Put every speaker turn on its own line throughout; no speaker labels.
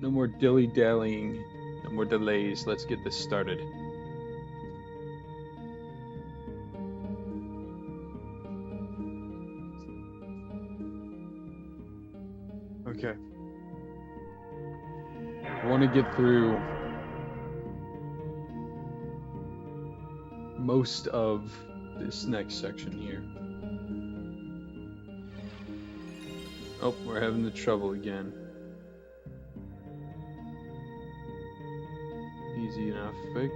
No more dilly-dallying. No more delays. Let's get this started. Okay. I want to get through most of this next section here. Oh, we're having the trouble again. Easy enough fix.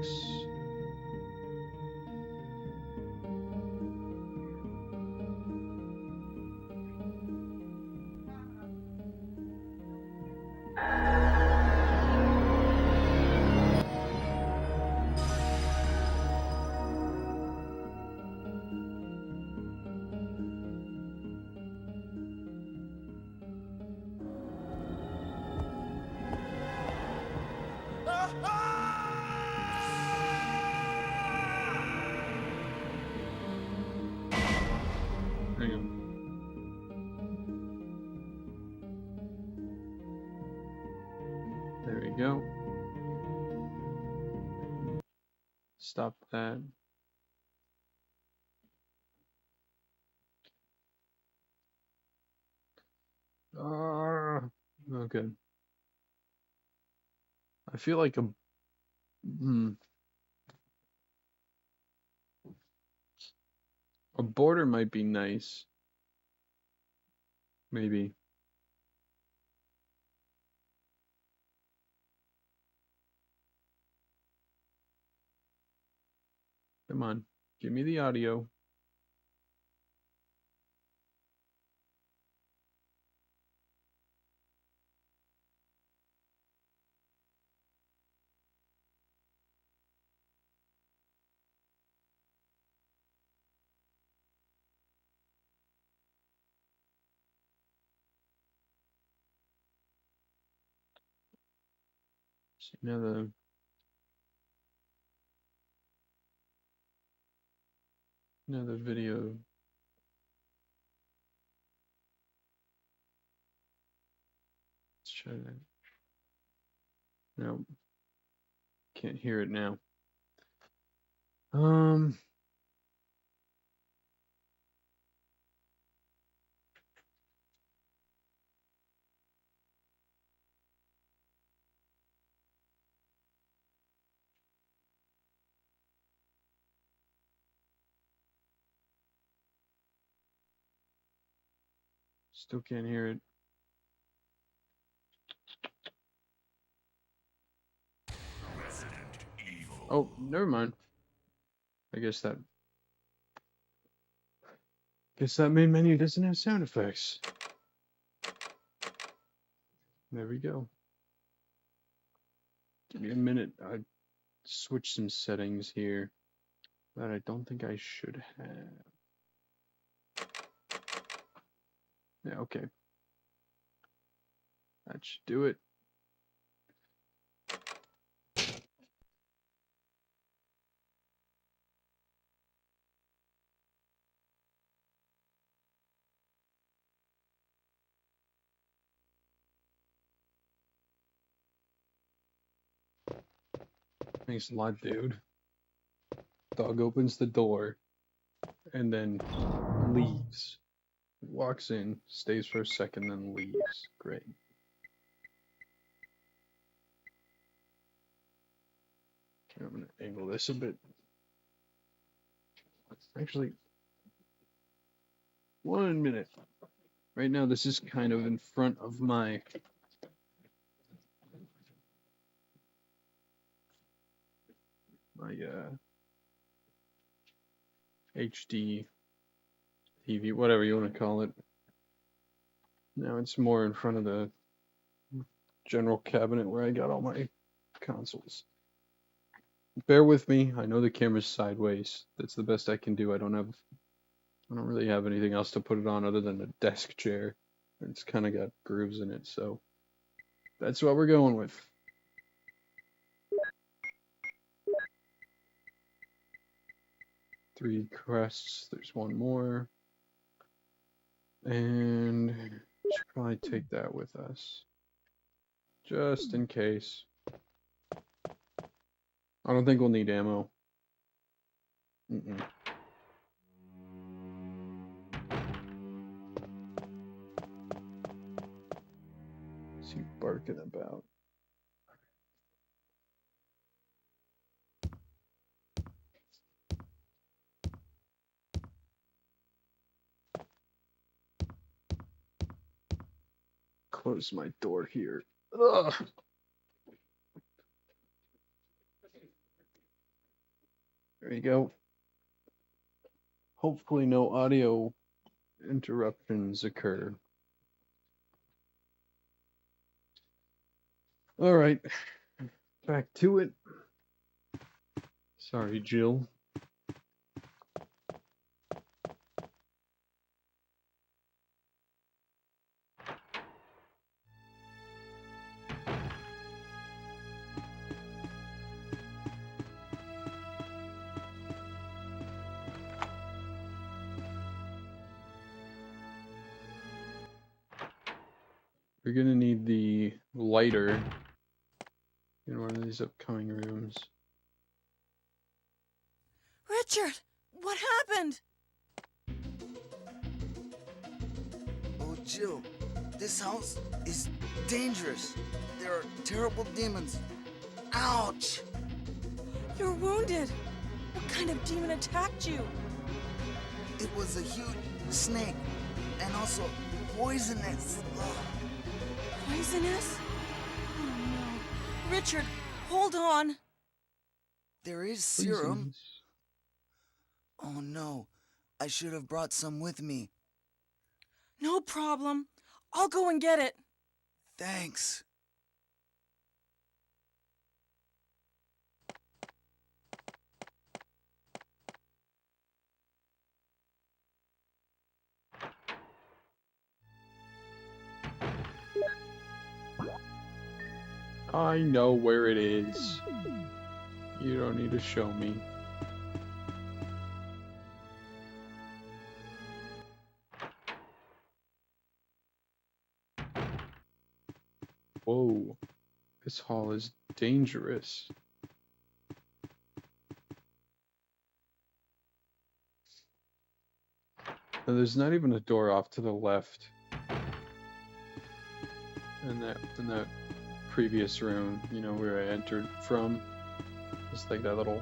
Hang on. There we go. Stop that. Okay. I feel like a border might be nice. Maybe. Come on. Give me the audio. See, now the video. Let's try that. No. Can't hear it now. Still can't hear it. Oh, never mind. I guess that main menu doesn't have sound effects. There we go. Give me a minute. I switch some settings here that I don't think I should have. Yeah, okay. That should do it. Thanks a lot, dude. Dog opens the door and then leaves. Walks in, stays for a second, then leaves. Great. Okay, I'm gonna angle this a bit. Actually, 1 minute. Right now, this is kind of in front of my HD TV, whatever you want to call it. Now it's more in front of the general cabinet where I got all my consoles. Bear with me. I know the camera's sideways. That's the best I can do. I don't really have anything else to put it on other than a desk chair. It's kind of got grooves in it, so that's what we're going with. Three crests. There's one more. And should probably take that with us. Just in case. I don't think we'll need ammo. Mm-mm. What's he barking about? Close my door here. Ugh. There you go. Hopefully no audio interruptions occur. All right, back to it. Sorry, Jill. We're gonna need the lighter in one of these upcoming rooms.
Richard, what happened?
Oh, Jill, this house is dangerous. There are terrible demons. Ouch!
You're wounded. What kind of demon attacked you?
It was a huge snake and also poisonous. Ugh.
Poisonous? Oh no. Richard, hold on.
There is serum.
Poisons.
Oh no, I should have brought some with me.
No problem. I'll go and get it.
Thanks.
I know where it is. You don't need to show me. Whoa, this hall is dangerous. And there's not even a door off to the left. In that previous room, you know, where I entered from. It's like that little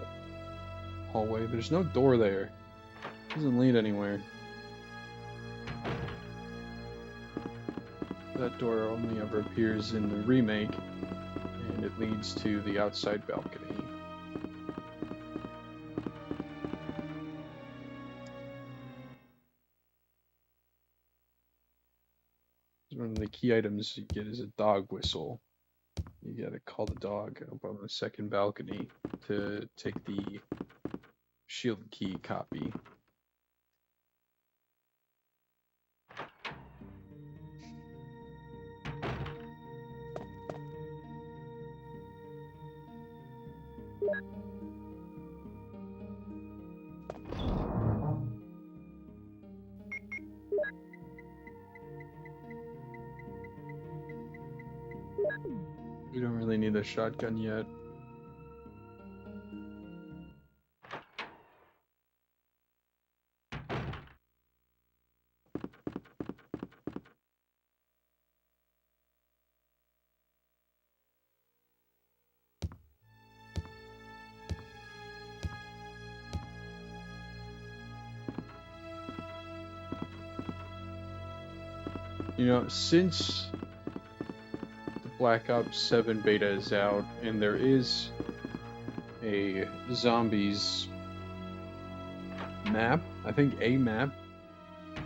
hallway. There's no door there. It doesn't lead anywhere. That door only ever appears in the remake, and it leads to the outside balcony. One of the key items you get is a dog whistle. You gotta call the dog up on the second balcony to take the shield key copy. We don't really need a shotgun yet. You know, since the Black Ops 7 beta is out, and there is a zombies map, I think a map.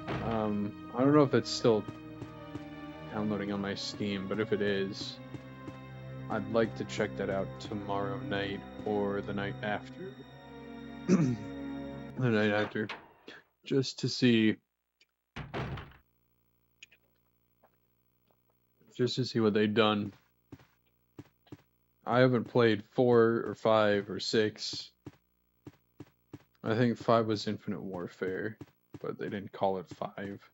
I don't know if it's still downloading on my Steam, but if it is, I'd like to check that out tomorrow night or the night after. The night after, just to see what they've done. I haven't played 4 or 5 or 6. I think 5 was Infinite Warfare, but they didn't call it 5.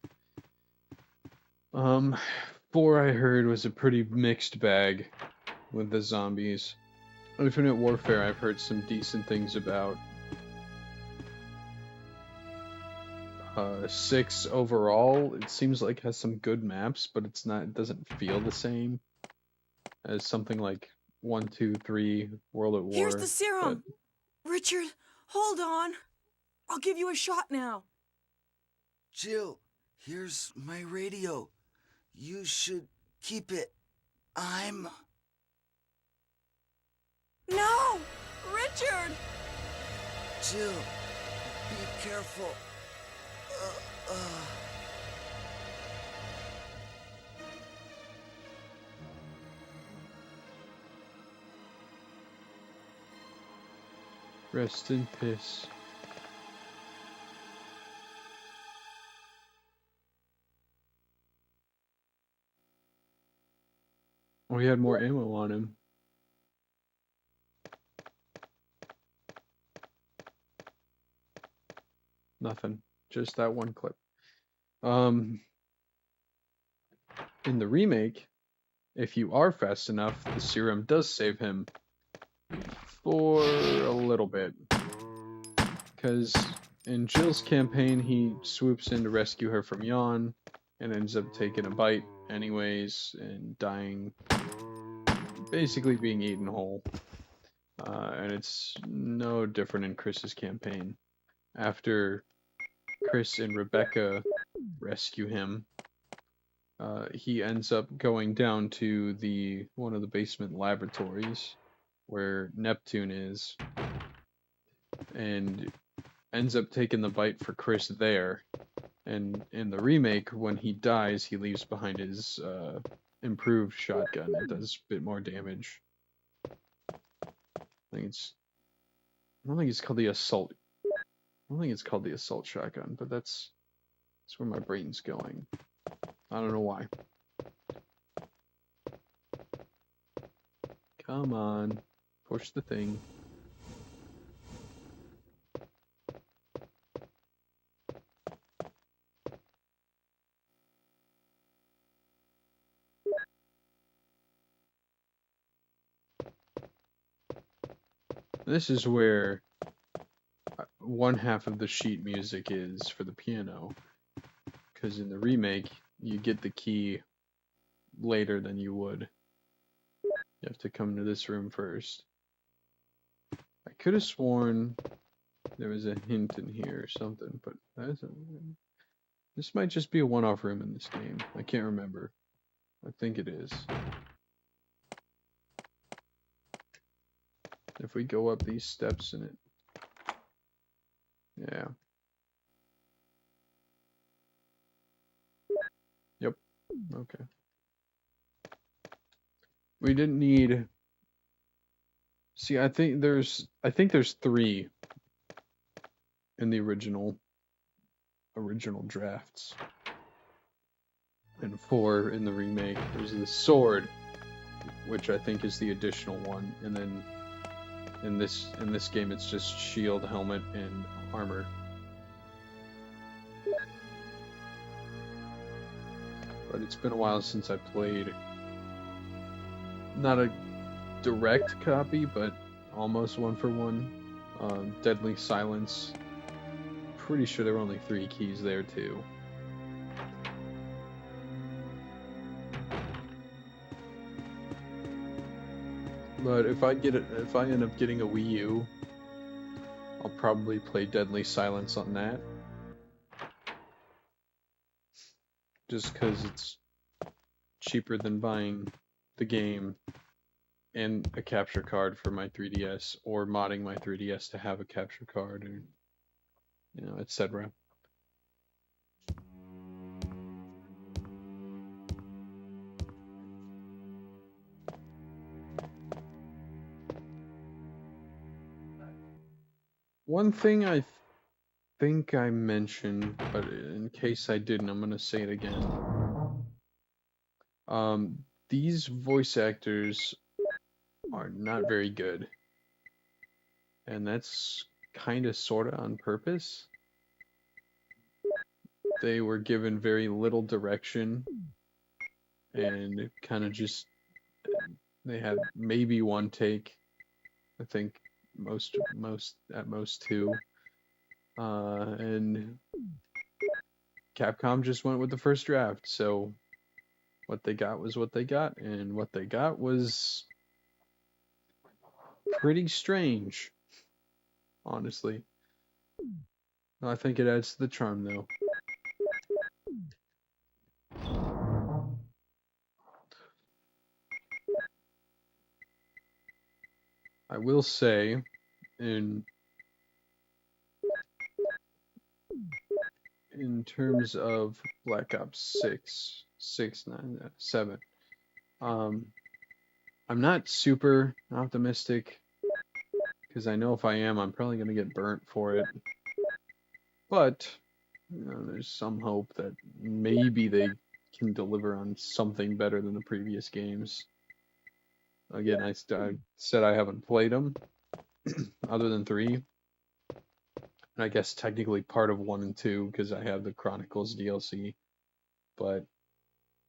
4 I heard was a pretty mixed bag with the zombies. Infinite Warfare I've heard some decent things about. 6 overall, it seems like has some good maps, but it doesn't feel the same as something like 1, 2, 3, World at
Here's
War.
the
But
serum. Richard, hold on. I'll give you a shot now.
Jill, here's my radio. You should keep it. I'm...
No! Richard!
Jill, be careful.
rest in peace. Oh, he had more ammo on him. Nothing. Just that one clip. In the remake, if you are fast enough, the serum does save him for a little bit. Because in Jill's campaign, he swoops in to rescue her from Yawn and ends up taking a bite anyways and dying, basically being eaten whole. And it's no different in Chris's campaign. After Chris and Rebecca rescue him, he ends up going down to one of the basement laboratories where Neptune is, and ends up taking the bite for Chris there. And in the remake, when he dies, he leaves behind his improved shotgun. It does a bit more damage. I don't think it's called the assault. I don't think it's called the assault shotgun, but that's where my brain's going. I don't know why. Come on, push the thing. This is where one half of the sheet music is for the piano, because in the remake you get the key later than you would. You have to come to this room first. I could have sworn there was a hint in here or something, but this might just be a one-off room in this game. I can't remember. I think it is. If we go up these steps in it. Yeah. Yep. Okay. We didn't need... See, I think there's 3 in the original drafts. And 4 in the remake. There's the sword, which I think is the additional one, and then in this game it's just shield, helmet, and armor. But it's been a while since I played. Not a direct copy, but almost one for one. Deadly Silence. Pretty sure there were only 3 keys there too. But if I end up getting a Wii U, I'll probably play Deadly Silence on that. Just because it's cheaper than buying the game and a capture card for my 3DS, or modding my 3DS to have a capture card, or etc. One thing I think I mentioned, but in case I didn't, I'm gonna say it again. These voice actors are not very good. And that's kinda sorta on purpose. They were given very little direction and it kind of just, they had maybe one take. I think at most two. And Capcom just went with the first draft, so what they got was what they got, and what they got was pretty strange, honestly. I think it adds to the charm, though. I will say, in terms of Black Ops 6, 6, 9, 7, I'm not super optimistic, because I know if I am, I'm probably going to get burnt for it. But there's some hope that maybe they can deliver on something better than the previous games. Again, I said I haven't played them, other than 3. And I guess technically part of 1 and 2, because I have the Chronicles DLC. But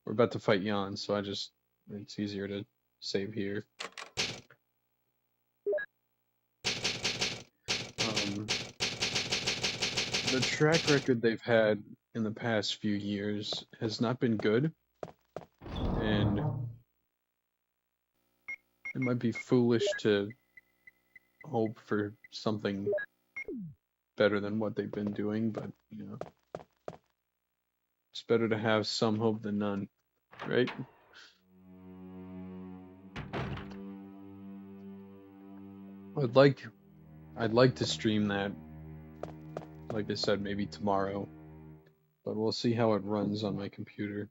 we're about to fight Jan, so it's easier to save here. The track record they've had in the past few years has not been good, and it might be foolish to hope for something better than what they've been doing, but it's better to have some hope than none, right? I'd like to stream that, like I said, maybe tomorrow, but we'll see how it runs on my computer.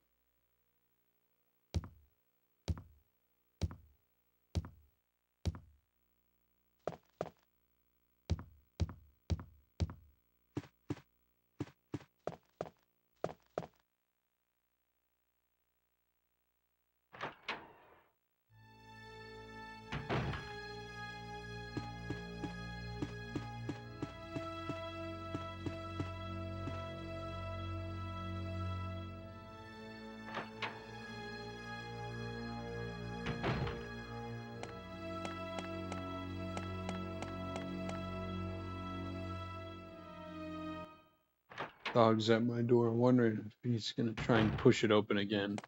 Dog's at my door, wondering if he's gonna try and push it open again.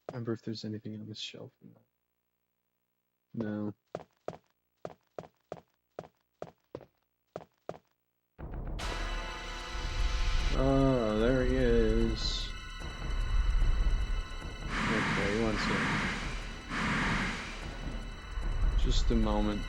Remember if there's anything on this shelf? No. Oh, there he is. Okay, he wants it. Just a moment.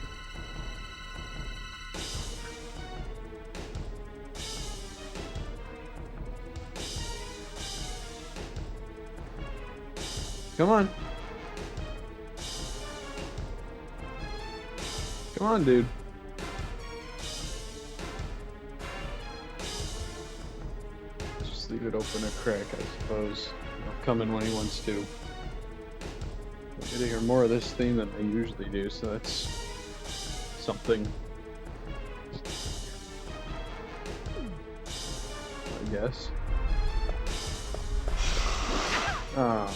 Come on. Come on, dude. Just leave it open a crack, I suppose. I'll come in when he wants to. I'm gonna hear more of this theme than I usually do, so that's something. I guess. Oh.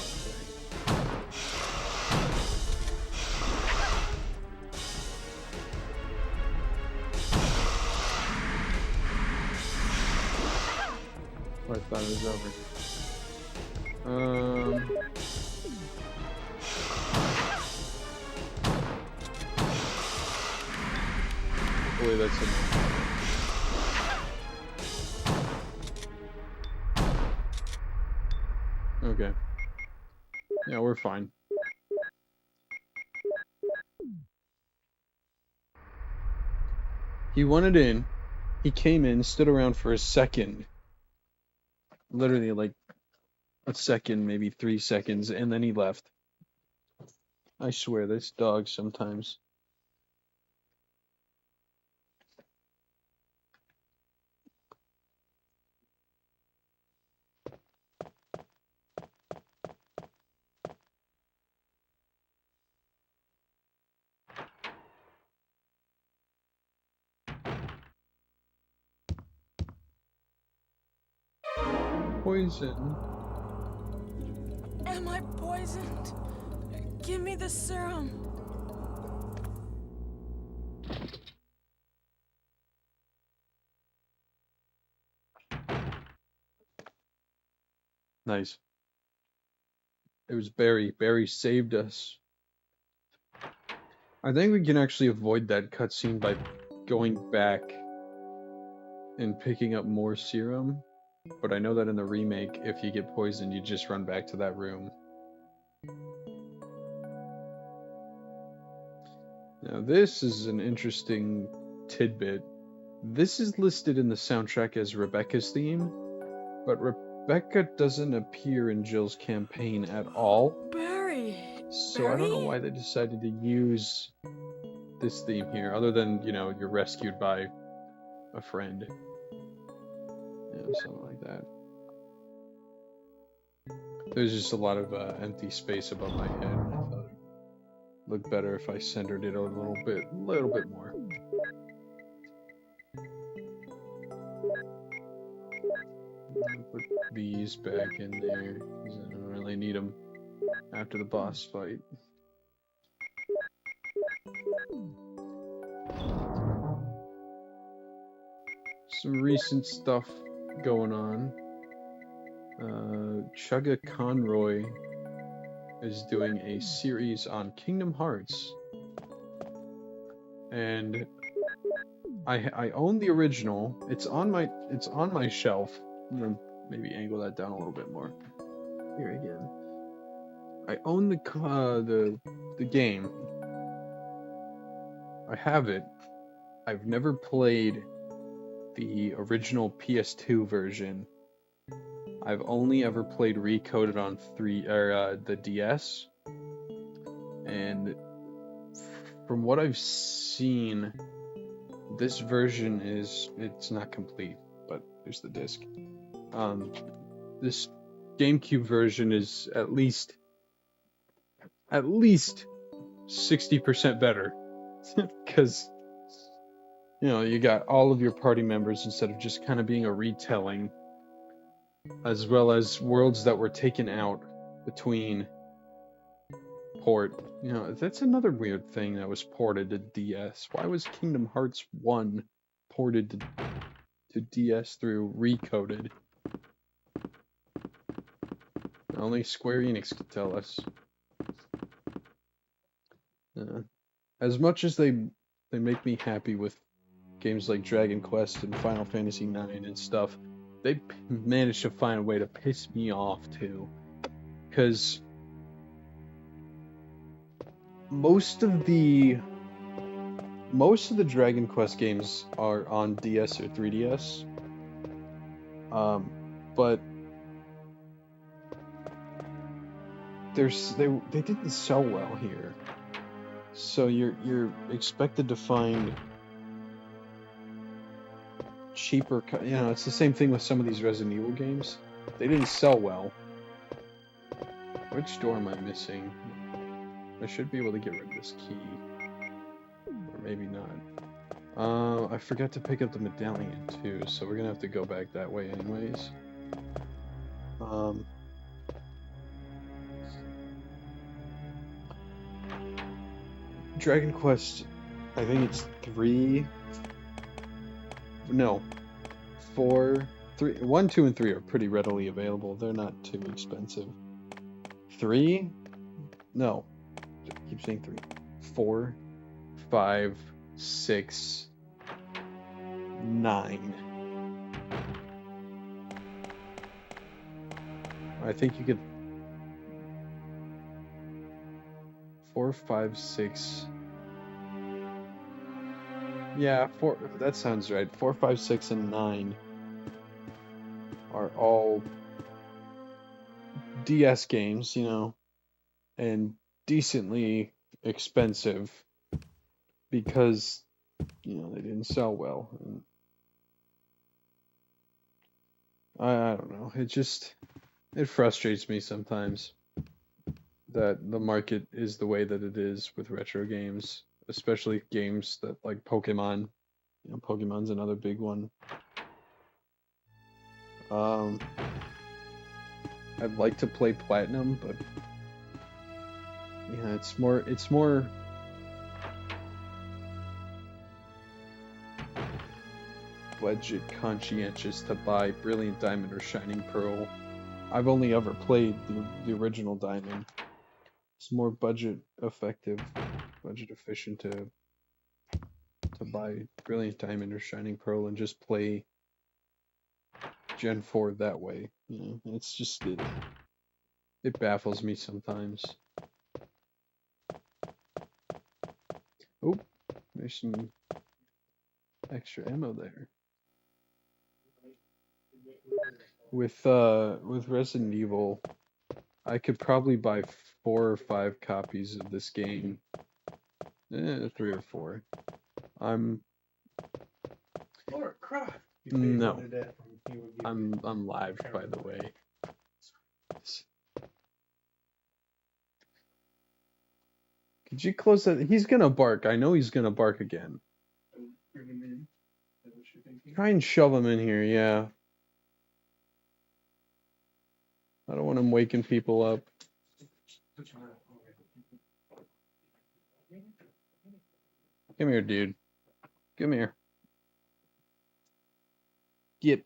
I thought it was over. Hopefully that's enough. Okay. Yeah, we're fine. He wanted in. He came in, stood around for a second. Literally like a second, maybe 3 seconds, and then he left. I swear, this dog sometimes. poison.
Am I poisoned? Give me the serum.
Nice. It was Barry. Barry saved us. I think we can actually avoid that cutscene by going back and picking up more serum. But I know that in the remake, if you get poisoned, you just run back to that room. Now this is an interesting tidbit. This is listed in the soundtrack as Rebecca's theme, but Rebecca doesn't appear in Jill's campaign at all.
Barry.
So I don't know why they decided to use this theme here, other than, you know, you're rescued by a friend. Yeah, something like that. There's just a lot of empty space above my head, and I thought it'd look better if I centered it a little bit more. Put these back in there, because I don't really need them after the boss fight. Some recent stuff going on. Chugga Conroy is doing a series on Kingdom Hearts, and I own the original. It's on my shelf. I'm gonna maybe angle that down a little bit more. Here again. I own the game. I have it. I've never played the original PS2 version. I've only ever played Recoded on the DS, and from what I've seen, this version it's not complete, but there's the disc. This GameCube version is at least 60% better, because you know, you got all of your party members instead of just kind of being a retelling, as well as worlds that were taken out between port. You know, that's another weird thing that was ported to DS. Why was Kingdom Hearts 1 ported to DS through Recoded? Only Square Enix could tell us. As much as they make me happy with games like Dragon Quest and Final Fantasy IX and stuff, they managed to find a way to piss me off too, because most of the Dragon Quest games are on DS or 3DS, but they didn't sell well here, so you're expected to find cheaper, you know, it's the same thing with some of these Resident Evil games. They didn't sell well. Which door am I missing? I should be able to get rid of this key. Or maybe not. I forgot to pick up the medallion too, so we're gonna have to go back that way anyways. Dragon Quest, I think it's 1, 2, and 3 are pretty readily available. They're not too expensive. 3? No. I keep saying 3. 4, 5, 6, 9. I think you could 4, 5, 6. Yeah, 4. That sounds right. 4, 5, 6, and 9 are all DS games, you know, and decently expensive because, you know, they didn't sell well. And I don't know. It frustrates me sometimes that the market is the way that it is with retro games, especially games that like Pokemon. You know, Pokemon's another big one. I'd like to play Platinum, but yeah, it's more budget conscientious to buy Brilliant Diamond or Shining Pearl. I've only ever played the original Diamond. It's more budget efficient to buy Brilliant Diamond or Shining Pearl and just play Gen 4 that way. You know, it's just it baffles me sometimes. Oh, there's some extra ammo there. With Resident Evil, I could probably buy 4 or 5 copies of this game. 3 or 4. I'm no. I'm live, by the way. Could you close that? He's gonna bark. I know he's gonna bark again. Try and shove him in here, yeah. I don't want him waking people up. Come here, dude. Come here. Get.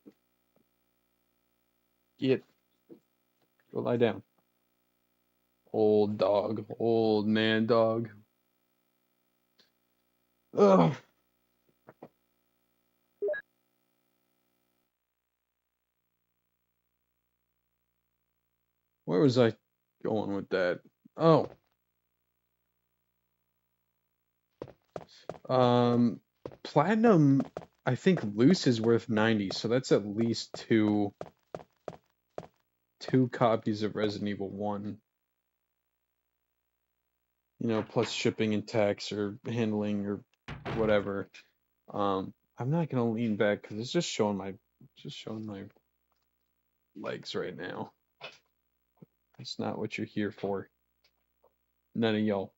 Go lie down. Old dog. Old man dog. Ugh. Where was I going with that? Oh. Platinum, I think loose is worth 90, so that's at least two copies of Resident Evil 1. You know, plus shipping and tax or handling or whatever. I'm not gonna lean back because it's just showing my legs right now. That's not what you're here for. None of y'all.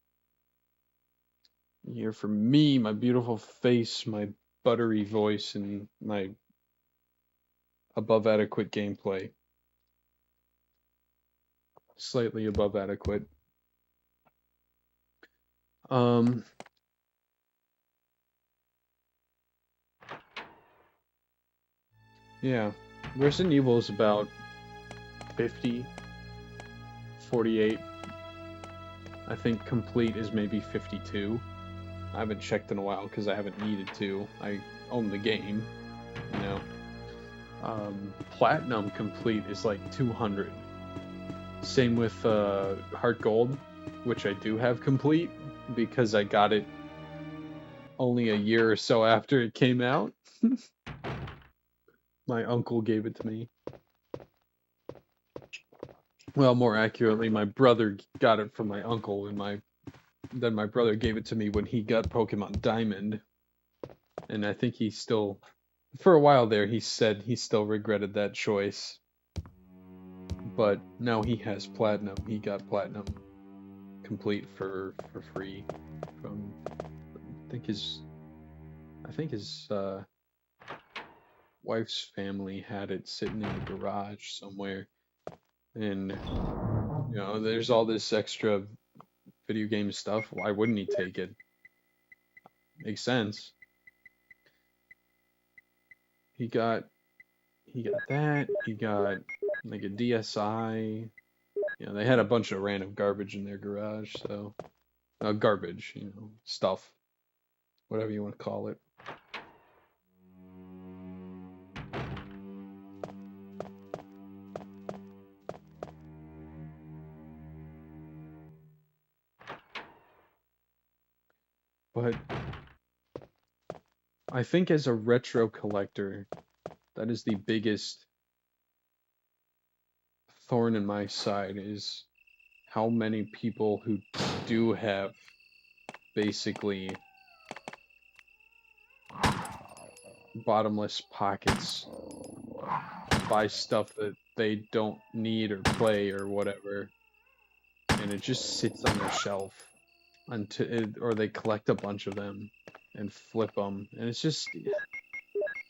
You're here for me, my beautiful face, my buttery voice, and my above adequate gameplay. Slightly above adequate. Yeah. Resident Evil is about 50, 48. I think complete is maybe 52. I haven't checked in a while because I haven't needed to. I own the game, you know. Platinum complete is like 200. Same with Heart Gold, which I do have complete because I got it only a year or so after it came out. My uncle gave it to me. Well, more accurately, my brother got it from my uncle, and then my brother gave it to me when he got Pokemon Diamond. And I think he still, for a while there, he said he still regretted that choice. But now he has Platinum. He got Platinum complete for free from, I think his wife's family had it sitting in the garage somewhere. And, you know, there's all this extra video game stuff. Why wouldn't he take it? Makes sense. He got that. He got like a DSi. You know, they had a bunch of random garbage in their garage, so garbage, you know, stuff, whatever you want to call it. But I think as a retro collector, that is the biggest thorn in my side, is how many people who do have basically bottomless pockets buy stuff that they don't need or play or whatever, and it just sits on their shelf until or they collect a bunch of them and flip them, and it's just, you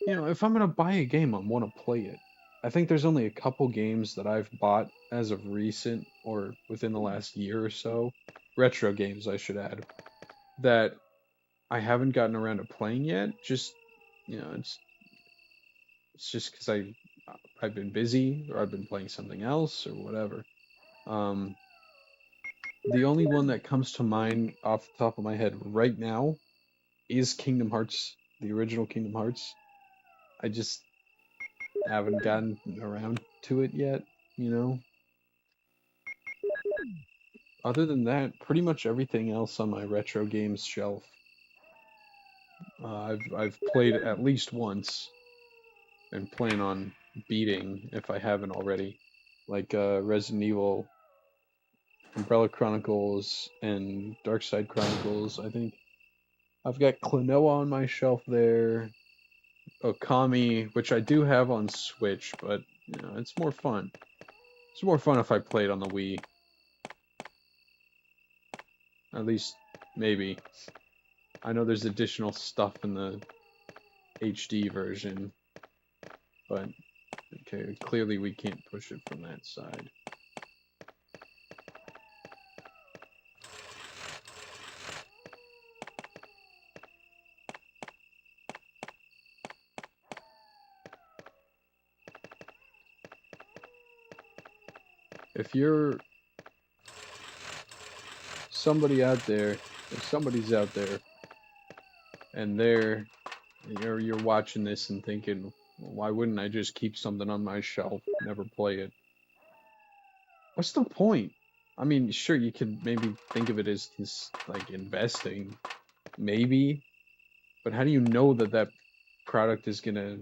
know, if I'm gonna buy a game, I want to play it. I think there's only a couple games that I've bought as of recent or within the last year or so, retro games I should add, that I haven't gotten around to playing yet. Just it's just because I've been busy or I've been playing something else or whatever. Um, the only one that comes to mind off the top of my head right now is Kingdom Hearts, the original Kingdom Hearts. I just haven't gotten around to it yet, you know. Other than that, pretty much everything else on my retro games shelf, I've played at least once and plan on beating if I haven't already, like Resident Evil, Umbrella Chronicles, and Dark Side Chronicles. I think I've got Klonoa on my shelf there, Okami, which I do have on Switch, but it's more fun. It's more fun if I played on the Wii. At least, maybe. I know there's additional stuff in the HD version, but okay, clearly we can't push it from that side. If you're somebody out there, if somebody's out there, and you're watching this and thinking, well, why wouldn't I just keep something on my shelf, never play it? What's the point? I mean, sure, you could maybe think of it as like investing, maybe, but how do you know that that product is gonna,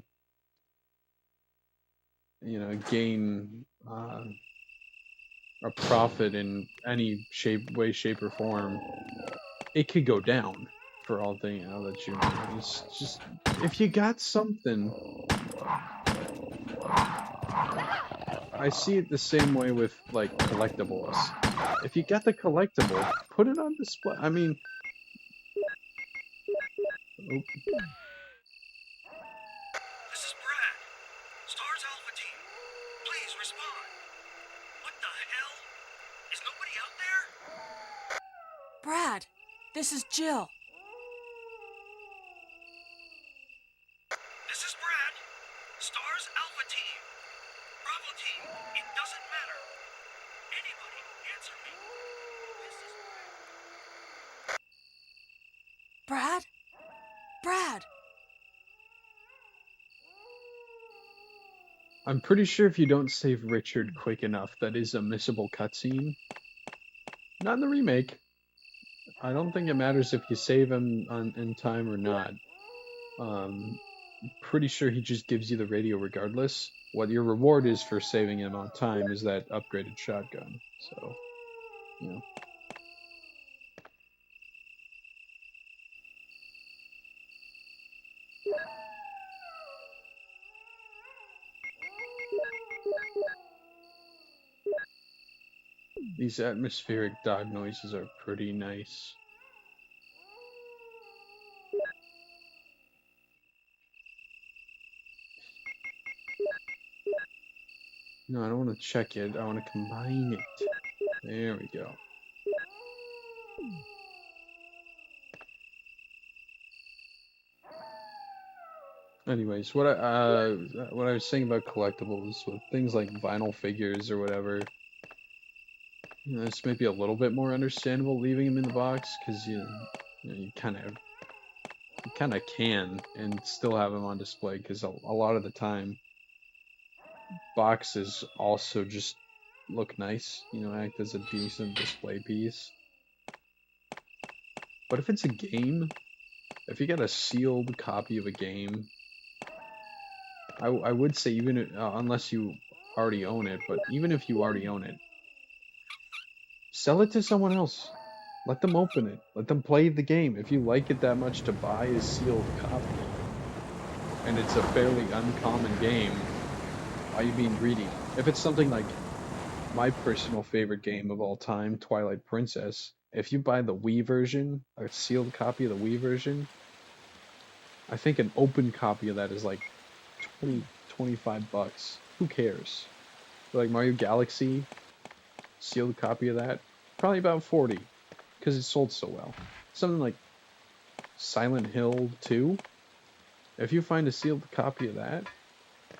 gain a profit in any way, shape, or form? It could go down for all thing that you know. It's just if you got something, I see it the same way with like collectibles. If you got the collectible, put it on display. I mean,
This is Brad. Stars Alpha Team. Please respond. What the hell? Is nobody out there?
Brad, this is Jill.
This is Brad. Stars Alpha Team. Bravo Team. It doesn't matter. Anybody answer me. This is
Brad?
Brad.
Brad!
I'm pretty sure if you don't save Richard quick enough, that is a missable cutscene. Not in the remake. I don't think it matters if you save him in time or not. Pretty sure he just gives you the radio regardless. What your reward is for saving him on time is that upgraded shotgun. So, these atmospheric dog noises are pretty nice. No, I don't want to check it. I want to combine it. There we go. Anyways, what I was saying about collectibles, with things like vinyl figures or whatever, this may be a little bit more understandable leaving them in the box because you kind of can and still have them on display because a lot of the time boxes also just look nice, act as a decent display piece. But if it's a game, if you got a sealed copy of a game, I would say even unless you already own it, but even if you already own it, sell it to someone else. Let them open it. Let them play the game. If you like it that much to buy a sealed copy, and it's a fairly uncommon game, why are you being greedy? If it's something like my personal favorite game of all time, Twilight Princess, if you buy the Wii version, a sealed copy of the Wii version, I think an open copy of that is like $20-25. who cares? Like Mario Galaxy, sealed copy of that, probably about 40, because it sold so well. Something like Silent Hill 2, if you find a sealed copy of that,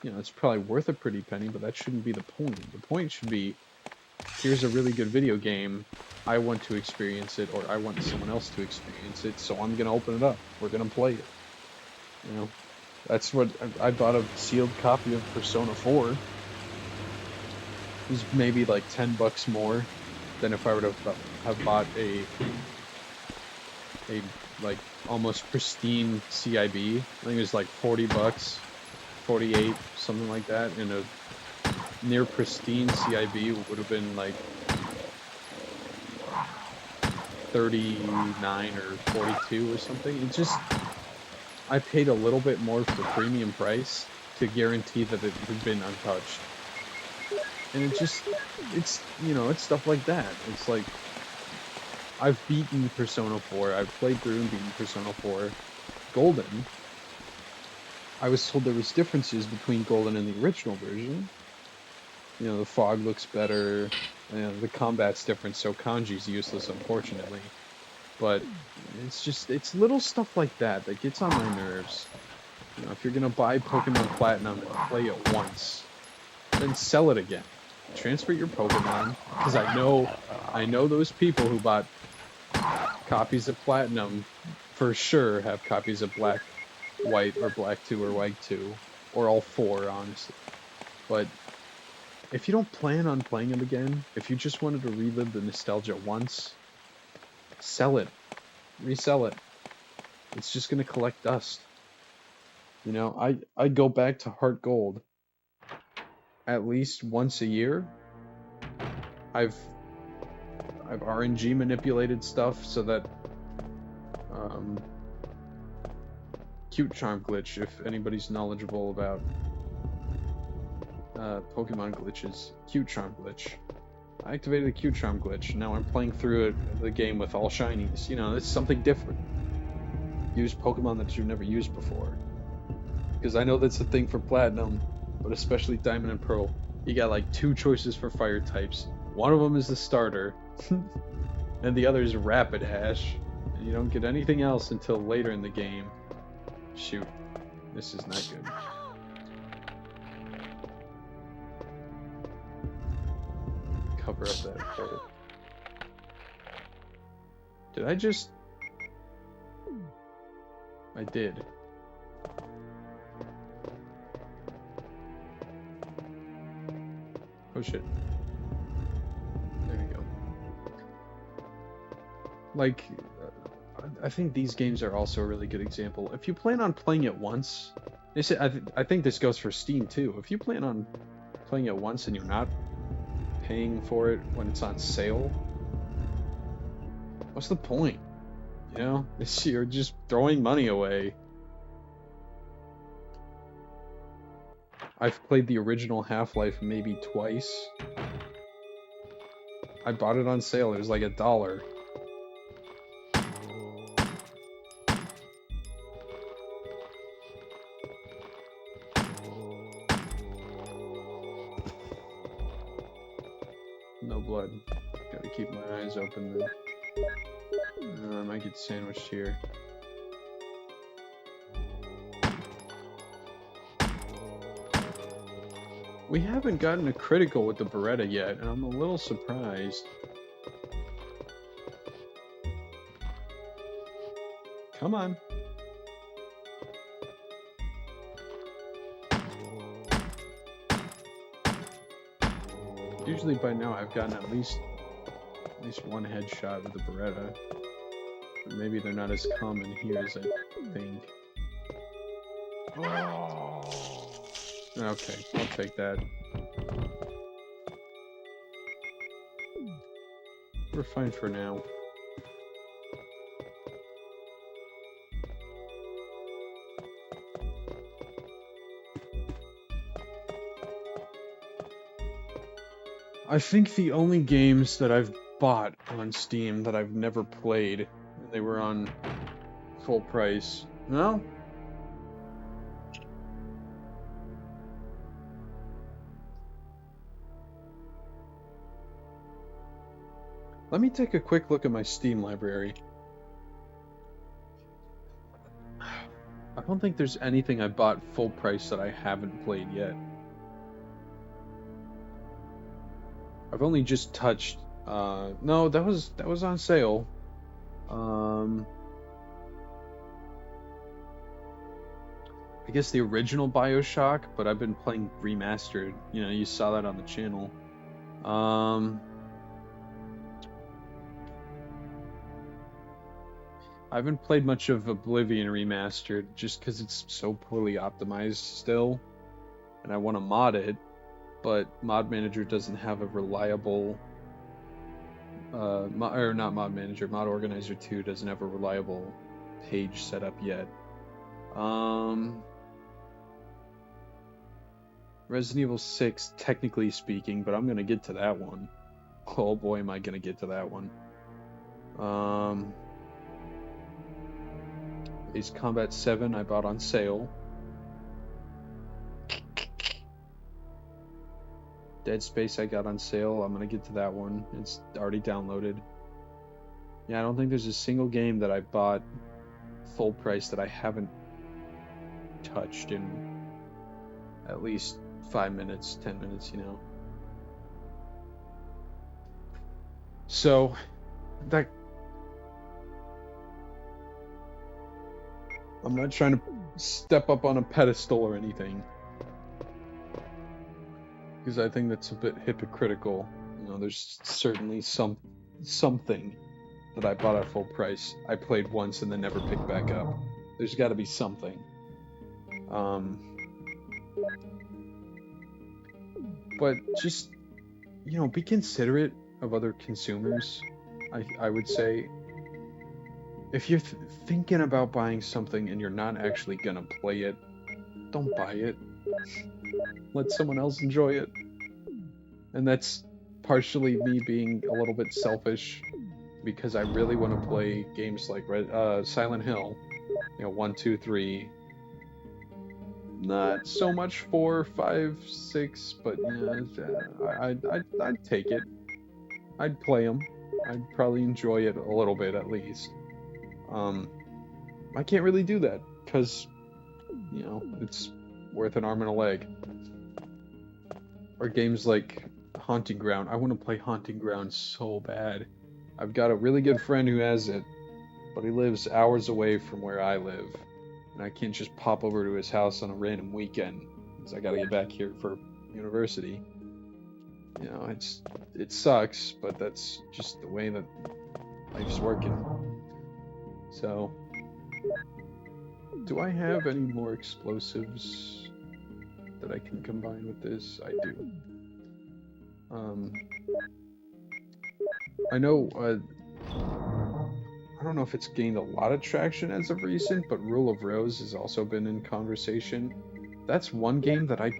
it's probably worth a pretty penny, but that shouldn't be the point. The point should be, here's a really good video game, I want to experience it, or I want someone else to experience it, so I'm gonna open it up, we're gonna play it. That's what, I bought a sealed copy of Persona 4. It was maybe like $10 more than if I would have bought a like almost pristine CIB. I think it was like $40, 48, something like that, and a near pristine CIB would have been like 39 or 42 or something. It just, I paid a little bit more for premium price to guarantee that it had been untouched. And it's stuff like that. It's like, I've beaten Persona 4, I've played through and beaten Persona 4. Golden, I was told there was differences between Golden and the original version. The fog looks better, the combat's different, so kanji's useless, unfortunately. But it's little stuff like that that gets on my nerves. If you're gonna buy Pokemon Platinum and play it once, then sell it again. Transfer your Pokemon, because I know those people who bought copies of Platinum for sure have copies of Black, White, or Black 2 or White 2, or all 4, honestly. But if you don't plan on playing them again, if you just wanted to relive the nostalgia once, sell it. Resell it. It's just going to collect dust. I go back to Heart Gold at least once a year. I've RNG manipulated stuff so that Cute Charm glitch, if anybody's knowledgeable about Pokemon glitches. Cute Charm glitch. I activated the Cute Charm glitch. Now I'm playing through the game with all shinies. It's something different. Use Pokemon that you've never used before. Because I know that's a thing for Platinum, but especially Diamond and Pearl. You got like 2 choices for fire types. One of them is the starter, and the other is Rapidash. And you don't get anything else until later in the game. Shoot. This is not good. Cover up that hole. Did I just... I did. Oh shit. There we go. Like, I think these games are also a really good example. If you plan on playing it once, I think this goes for Steam too. If you plan on playing it once and you're not paying for it when it's on sale, what's the point? You're just throwing money away. I've played the original Half-Life maybe twice. I bought it on sale. It was like $1. No blood. Gotta keep my eyes open then. I might get sandwiched here. We haven't gotten a critical with the Beretta yet, and I'm a little surprised. Come on. Usually by now I've gotten at least one headshot with the Beretta. But maybe they're not as common here as I think. Okay, I'll take that. We're fine for now. I think the only games that I've bought on Steam that I've never played, and they were on full price. No? Let me take a quick look at my Steam library. I don't think there's anything I bought full price that I haven't played yet. I've only just touched. No, that was on sale. I guess the original BioShock, but I've been playing remastered. You know, you saw that on the channel. I haven't played much of Oblivion Remastered just because it's so poorly optimized still, and I want to mod it, but Mod Manager doesn't have a reliable. Or not Mod Manager, Mod Organizer 2 doesn't have a reliable page set up yet. Resident Evil 6, technically speaking, but I'm gonna get to that one. Oh boy, am I gonna get to that one. Ace Combat 7 I bought on sale. Dead Space I got on sale. I'm gonna get to that one. It's already downloaded. Yeah, I don't think there's a single game that I bought full price that I haven't touched in at least 5 minutes, 10 minutes, you know. So, that... I'm not trying to step up on a pedestal or anything, because I think that's a bit hypocritical. You know, there's certainly something that I bought at full price, I played once and then never picked back up. There's got to be something. But just, you know, be considerate of other consumers. I would say, if you're thinking about buying something and you're not actually gonna play it, don't buy it. Let someone else enjoy it. And that's partially me being a little bit selfish, because I really want to play games like Silent Hill, you know, 1, 2, 3. Not so much 4, 5, 6, but yeah, I'd take it. I'd play them. I'd probably enjoy it a little bit at least. I can't really do that because, you know, it's worth an arm and a leg. Or games like Haunting Ground. I want to play Haunting Ground so bad. I've got a really good friend who has it, but he lives hours away from where I live, and I can't just pop over to his house on a random weekend because I gotta get back here for university. You know, it sucks, but that's just the way that life's working. So, do I have any more explosives that I can combine with this? I do. I know, I don't know if it's gained a lot of traction as of recent, but Rule of Rose has also been in conversation. That's one game that I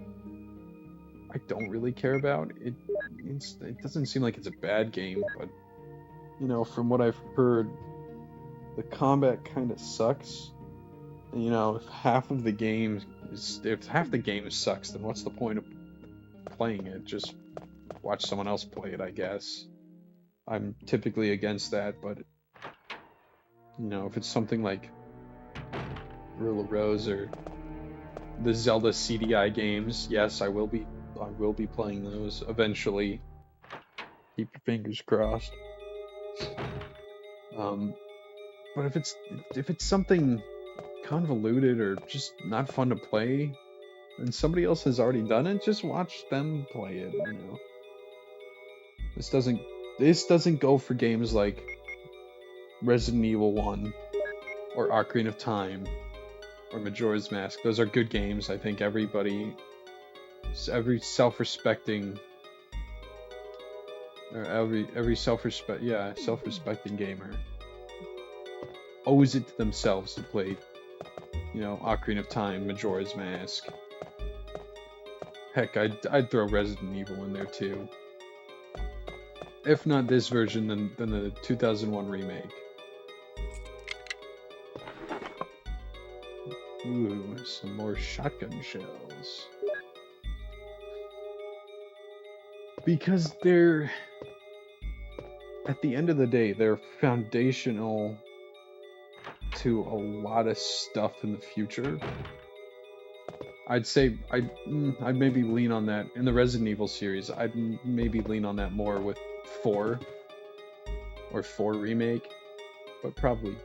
don't really care about. It doesn't seem like it's a bad game, but, you know, from what I've heard, the combat kind of sucks. And, you know, if half the game sucks, then what's the point of playing it? Just watch someone else play it, I guess. I'm typically against that, but, you know, if it's something like Rule of Rose or the Zelda CDI games, yes, I will be playing those eventually. Keep your fingers crossed. But if it's something convoluted or just not fun to play, and somebody else has already done it, just watch them play it, you know. This doesn't go for games like Resident Evil 1 or Ocarina of Time or Majora's Mask. Those are good games. I think every self-respecting gamer owes it to themselves to play, you know, Ocarina of Time, Majora's Mask. Heck, I'd throw Resident Evil in there too. If not this version, then the 2001 remake. Ooh, some more shotgun shells. Because they're at the end of the day, they're foundational to a lot of stuff in the future. I'd say I'd maybe lean on that in the Resident Evil series. I'd maybe lean on that more with 4 or 4 remake, but I'd probably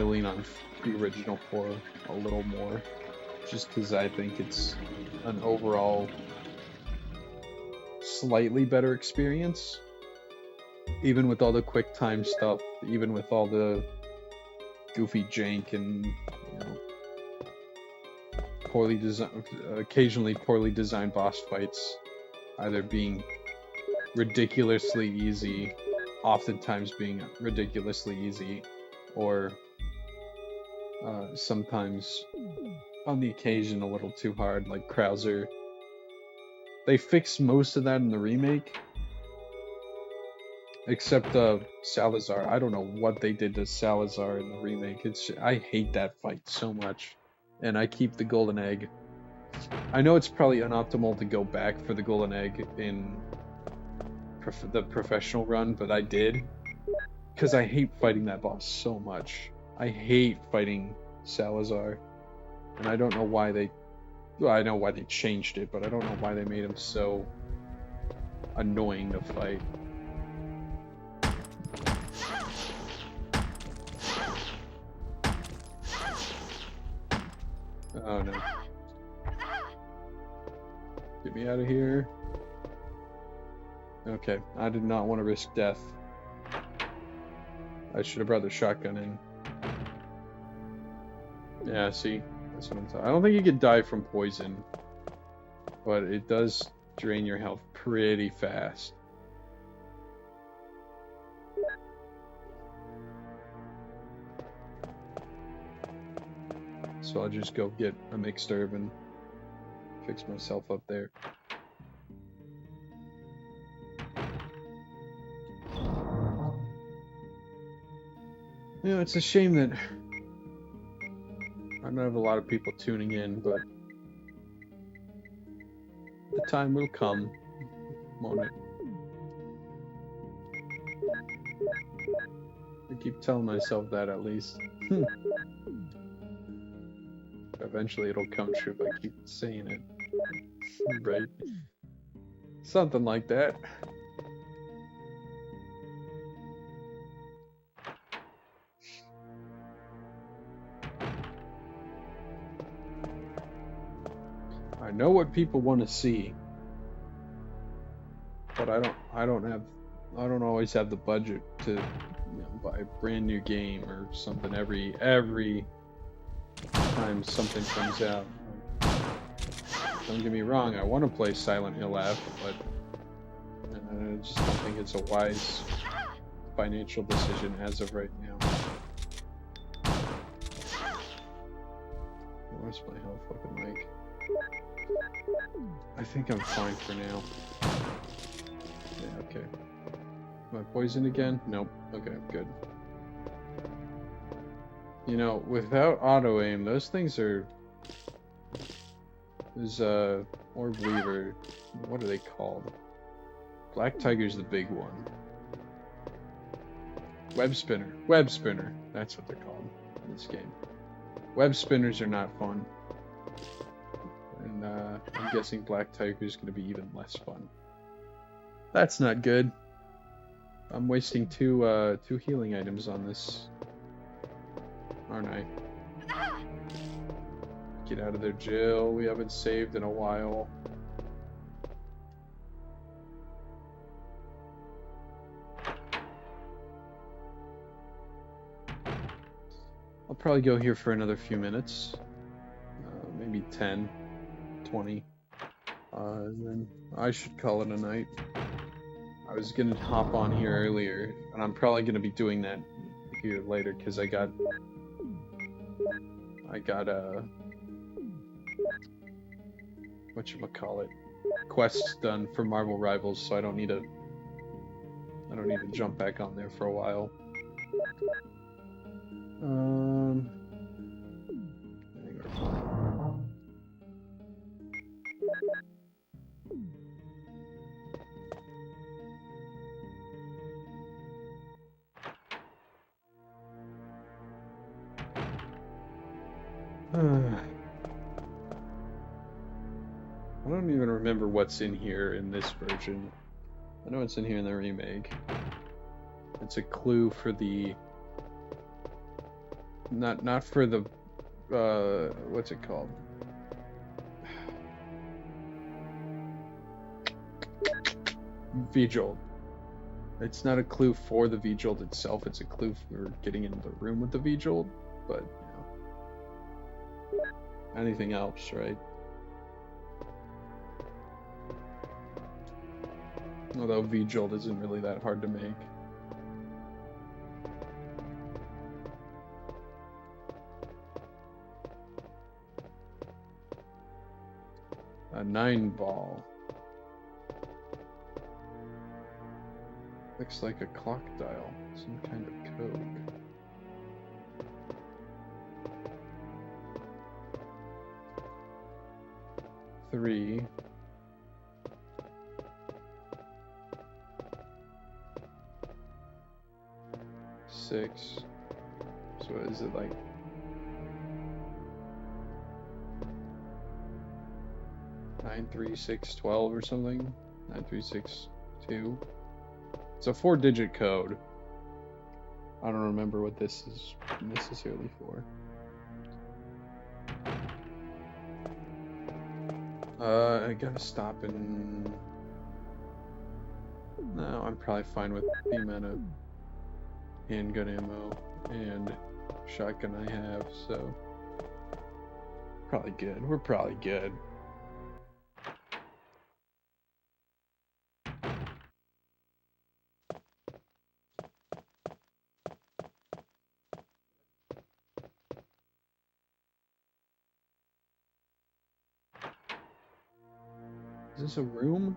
lean on the original 4 a little more, just because I think it's an overall slightly better experience, even with all the quick time stuff, even with all the goofy jank and occasionally poorly designed boss fights, either being ridiculously easy, oftentimes being ridiculously easy, or sometimes on the occasion a little too hard, like Krauser. They fixed most of that in the remake, except Salazar. I don't know what they did to Salazar in the remake. I hate that fight so much, and I keep the golden egg. I know it's probably unoptimal to go back for the golden egg in the professional run, but I did, because I hate fighting that boss so much. I hate fighting Salazar, and I don't know why they... Well, I know why they changed it, but I don't know why they made him so annoying to fight. Oh no. Get me out of here. Okay, I did not want to risk death. I should have brought the shotgun in. Yeah, see? That's what I'm talking. I don't think you could die from poison, but it does drain your health pretty fast. So I'll just go get a mixed herb and fix myself up there. You know, it's a shame that I don't have a lot of people tuning in, but the time will come, won't it? I keep telling myself that, at least. Eventually it'll come true if I keep saying it. Right? Something like that. I know what people want to see, but I don't always have the budget to buy a brand new game or something every time something comes out. Don't get me wrong, I want to play Silent Hill F, but I just don't think it's a wise financial decision as of right now. Where's my health looking like? I think I'm fine for now. Yeah, okay. Am I poisoned again? Nope. Okay, good. You know, without auto aim, those things are... There's Orb Weaver. What are they called? Black Tiger's the big one. Web Spinner. Web Spinner. That's what they're called in this game. Web Spinners are not fun. And I'm guessing Black Tiger's going to be even less fun. That's not good. I'm wasting two healing items on this, aren't I? Get out of there, Jill. We haven't saved in a while. I'll probably go here for another few minutes. Maybe 10, 20. And then I should call it a night. I was going to hop on here earlier, and I'm probably going to be doing that here later, because I got whatchamacallit, quests done for Marvel Rivals, so I don't need to jump back on there for a while. I think we're fine. remember what's in here in this version. I know what's in here in the remake. It's a clue for the... Not for the... what's it called? V-Jolt. It's not a clue for the V-Jolt itself, it's a clue for getting into the room with the V-Jolt, but, you know, anything helps, right? Although V-Jolt isn't really that hard to make. A 9-ball. Looks like a clock dial, some kind of code. Three. Six. So is it like 93612 or something? 9362. It's a 4-digit code. I don't remember what this is necessarily for. I gotta stop and... No, I'm probably fine with the amount of handgun ammo and shotgun I have, so... Probably good. We're probably good. Is this a room?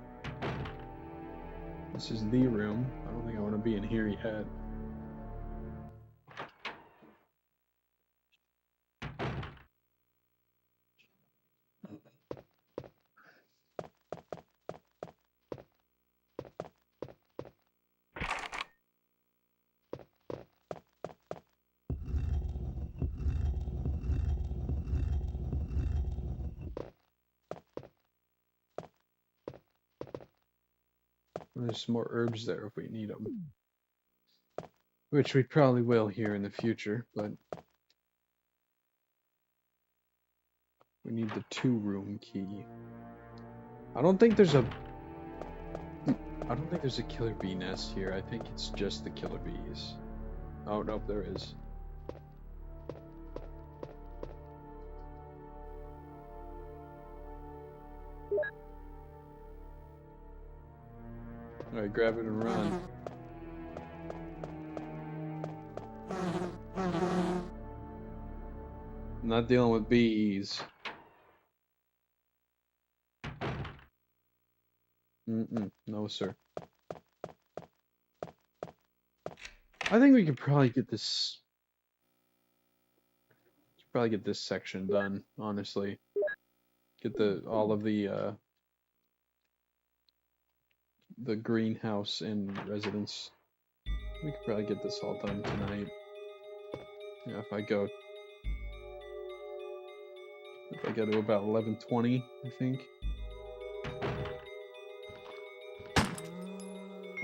This is the room. I don't think I want to be in here yet. There's some more herbs there if we need them. Which we probably will here in the future, but we need the 2-room key. I don't think there's a killer bee nest here. I think it's just the killer bees. Oh, nope, there is. Alright, grab it and run. I'm not dealing with bees. No, sir. I think we could probably get this... Probably get this section done, honestly. Get all of the greenhouse and residence. We could probably get this all done tonight. Yeah, if I go to about 11:20, I think.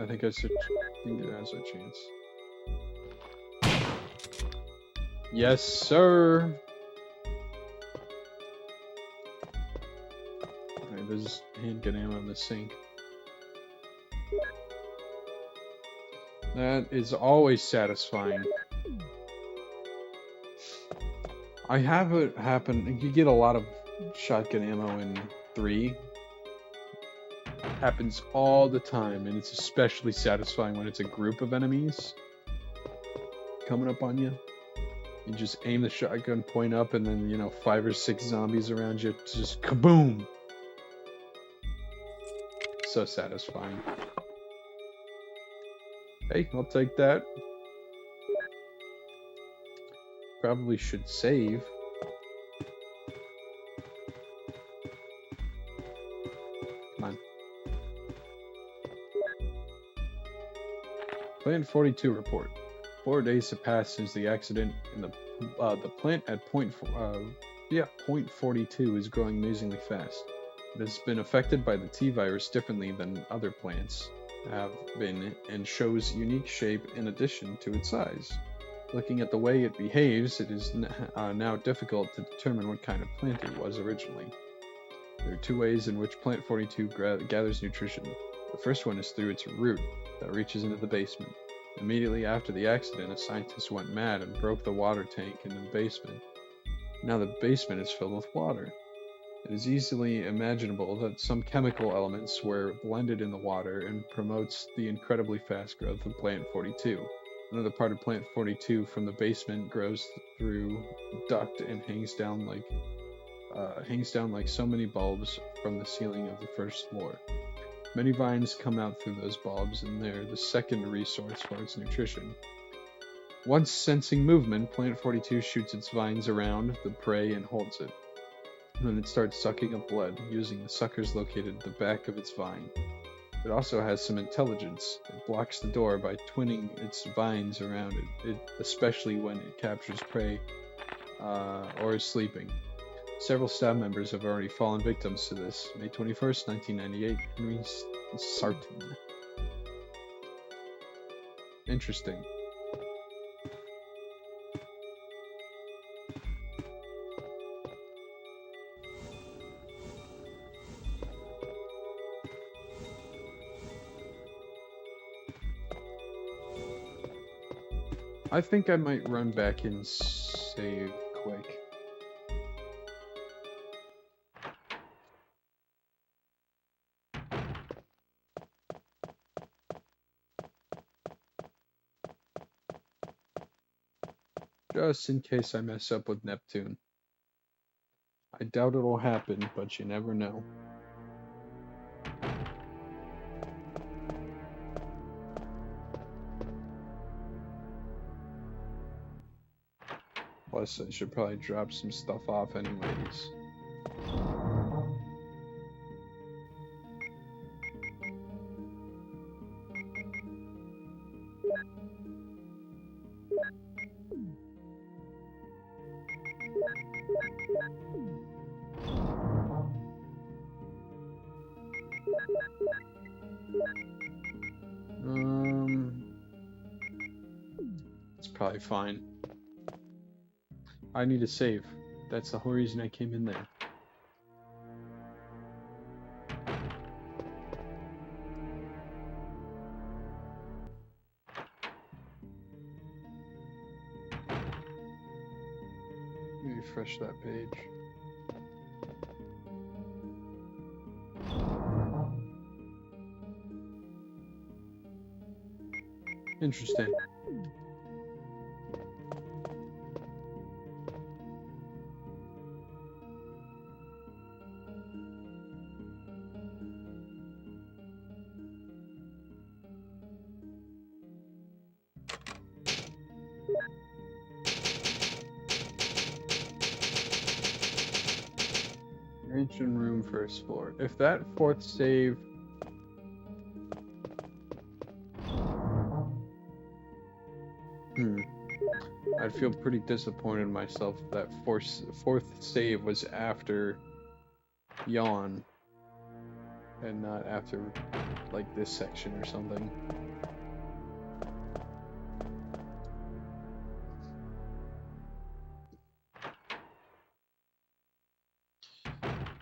I think there's a chance. Yes, sir. Alright, there's handgun ammo in the sink. That is always satisfying. I have it happen. You get a lot of shotgun ammo in 3. Happens all the time, and it's especially satisfying when it's a group of enemies coming up on you. You just aim the shotgun, point up, and then, you know, 5 or 6 zombies around you. Just kaboom! So satisfying. Hey, I'll take that. Probably should save. Come on. Plant 42 report. 4 days have passed since the accident, and the plant at point 42 is growing amazingly fast. It has been affected by the T virus differently than other plants have been and shows unique shape in addition to its size. Looking at the way it behaves, it is now difficult to determine what kind of plant it was originally. There are two ways in which Plant 42 gathers nutrition. The first one is through its root that reaches into the basement. Immediately after the accident, a scientist went mad and broke the water tank in the basement. Now the basement is filled with water. It is easily imaginable that some chemical elements were blended in the water and promotes the incredibly fast growth of Plant 42. Another part of Plant 42 from the basement grows through duct and hangs down like so many bulbs from the ceiling of the first floor. Many vines come out through those bulbs, and they're the secondary source for its nutrition. Once sensing movement, Plant 42 shoots its vines around the prey and holds it. Then it starts sucking up blood, using the suckers located at the back of its vine. It also has some intelligence. It blocks the door by twinning its vines around it, especially when it captures prey or is sleeping. Several staff members have already fallen victims to this. May 21st, 1998, Henry Sarton. Interesting. I think I might run back and save quick. Just in case I mess up with Neptune. I doubt it'll happen, but you never know. Plus, I should probably drop some stuff off anyways. It's probably fine. I need to save. That's the whole reason I came in there. Let me refresh that page. Interesting. Ancient room, first floor. If that fourth save I'd feel pretty disappointed in myself if that fourth save was after Yawn and not after like this section or something.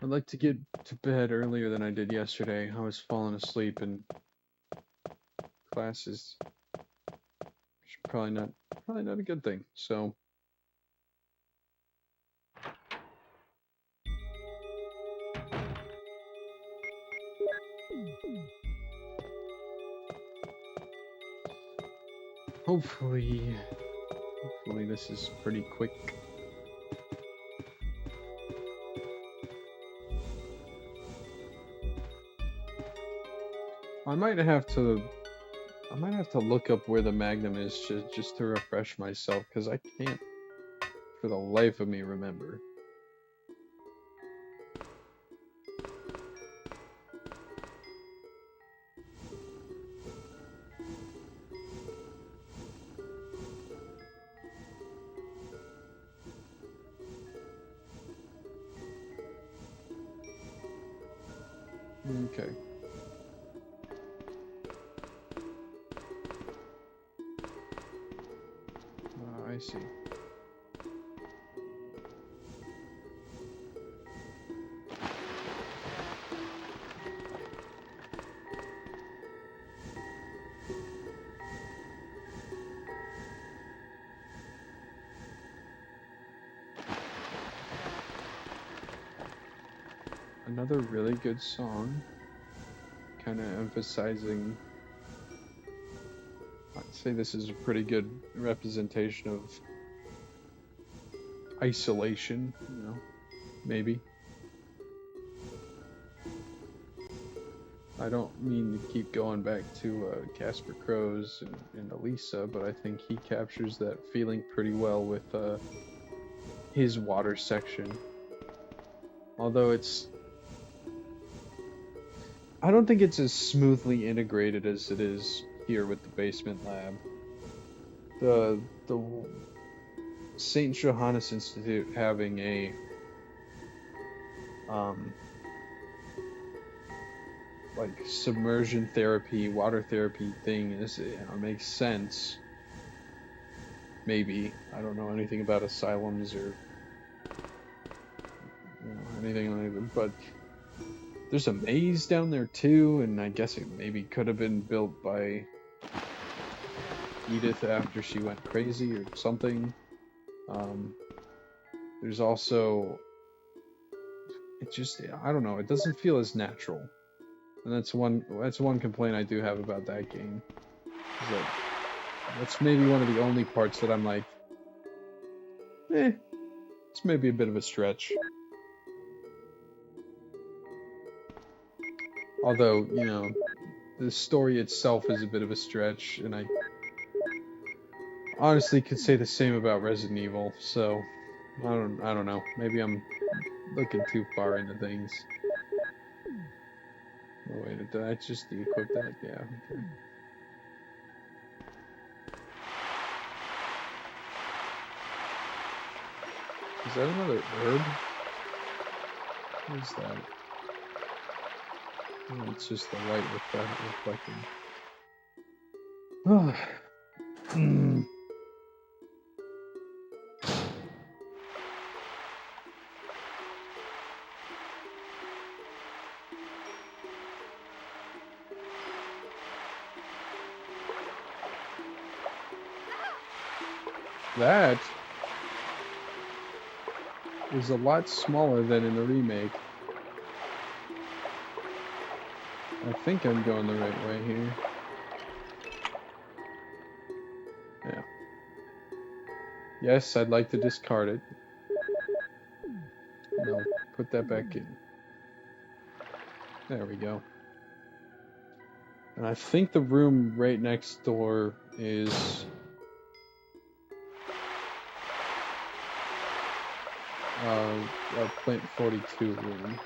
I'd like to get to bed earlier than I did yesterday. I was falling asleep and classes probably not a good thing. So hopefully this is pretty quick. I might have to look up where the Magnum is just to refresh myself, because I can't for the life of me remember. Okay. I see. Another really good song, kind of emphasizing. I'd say this is a pretty good representation of isolation, maybe. I don't mean to keep going back to Casper Crows and Elisa, but I think he captures that feeling pretty well with his water section. Although I don't think it's as smoothly integrated as it is here with the basement lab. The St. Johannes Institute having a like submersion therapy, water therapy thing makes sense. Maybe I don't know anything about asylums or anything like that, but there's a maze down there too, and I guess it maybe could have been built by Edith after she went crazy or something. There's also, I don't know, it doesn't feel as natural, and that's one complaint I do have about that game. Is that that's maybe one of the only parts that I'm like, it's maybe a bit of a stretch. Although, the story itself is a bit of a stretch, and I honestly could say the same about Resident Evil, so I don't know. Maybe I'm looking too far into things. Oh wait, did I just de-equip that? Yeah, okay. Is that another herb? What is that? Oh, it's just the light reflecting. That is a lot smaller than in the remake. I think I'm going the right way here. Yeah. Yes, I'd like to discard it. No, put that back in. There we go. And I think the room right next door is a Plant 42 room.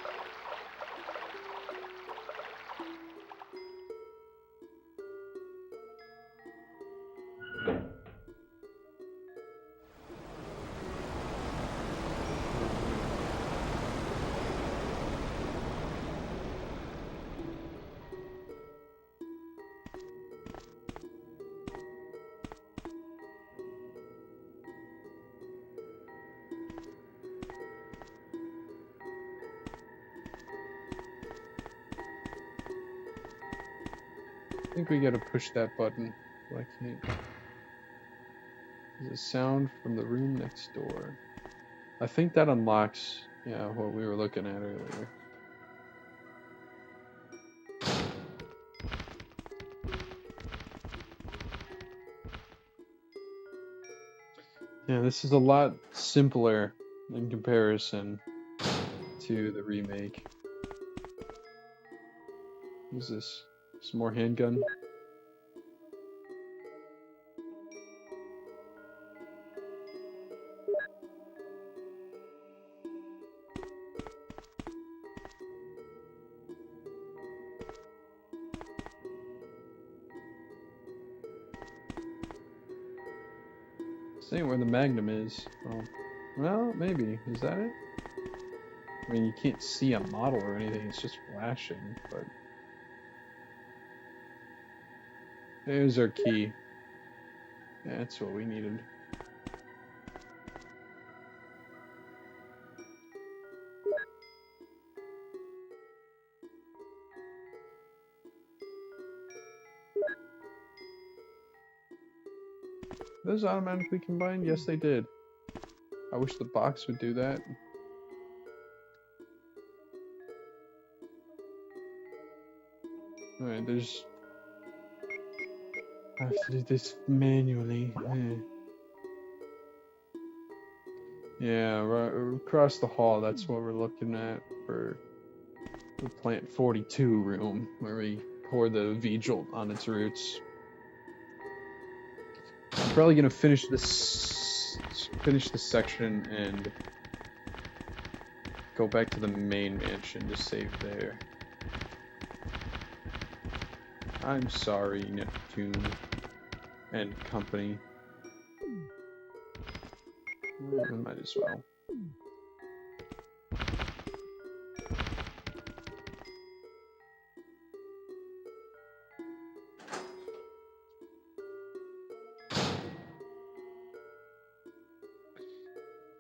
I think we gotta push that button. But I can't. There's a sound from the room next door. I think that unlocks, what we were looking at earlier. Yeah, this is a lot simpler in comparison to the remake. What's this? Some more handgun? This ain't where the Magnum is. Oh. Well, maybe. Is that it? I mean, you can't see a model or anything, it's just flashing, but... There's our key. That's what we needed. Those automatically combined? Yes, they did. I wish the box would do that. Alright, there's... I have to do this manually. Yeah, right across the hall, that's what we're looking at for the Plant 42 room, where we pour the V-Jolt on its roots. I'm probably gonna finish this section and go back to the main mansion to save there. I'm sorry, Neptune and company. I might as well.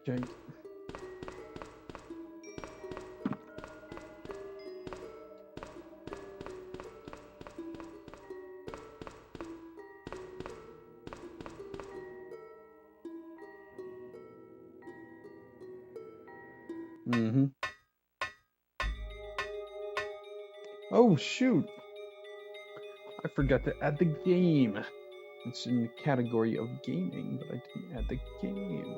Okay. Mm-hmm. Oh, shoot! I forgot to add the game. It's in the category of gaming, but I didn't add the game.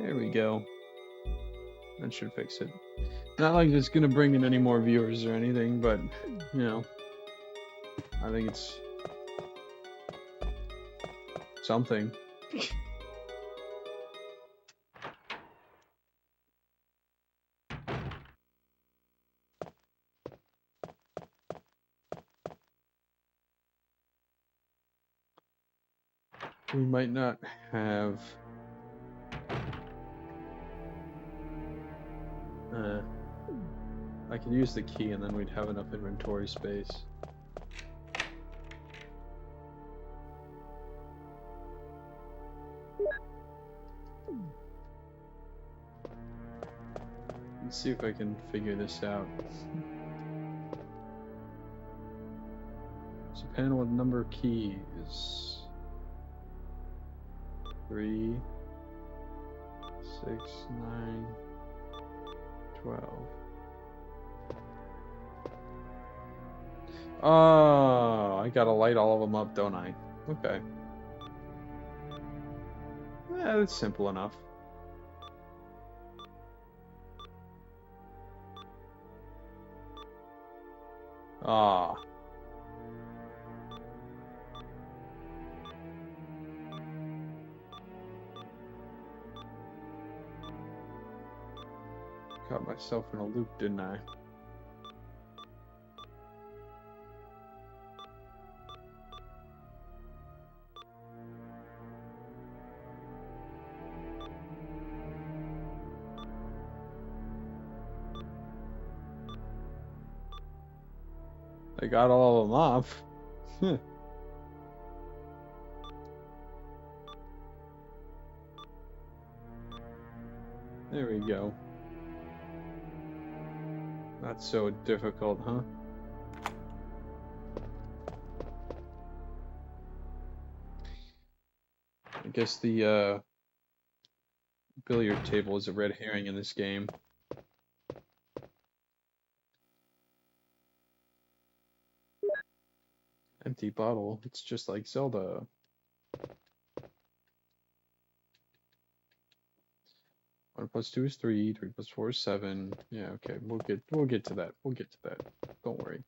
There we go. That should fix it. Not like it's gonna bring in any more viewers or anything, but, you know, I think it's something. We might not have... I could use the key and then we'd have enough inventory space. Let's see if I can figure this out. It's a panel with number of keys. 3, 6, 9, 12. Oh, I gotta light all of them up, don't I? Okay. Yeah, that's simple enough. Ah. Got myself in a loop, didn't I? I got all of them off. There we go. Not so difficult, huh? I guess the billiard table is a red herring in this game. Empty bottle. It's just like Zelda. One plus two is 3. 3 plus 4 is 7. Yeah, okay. We'll get to that. We'll get to that. Don't worry.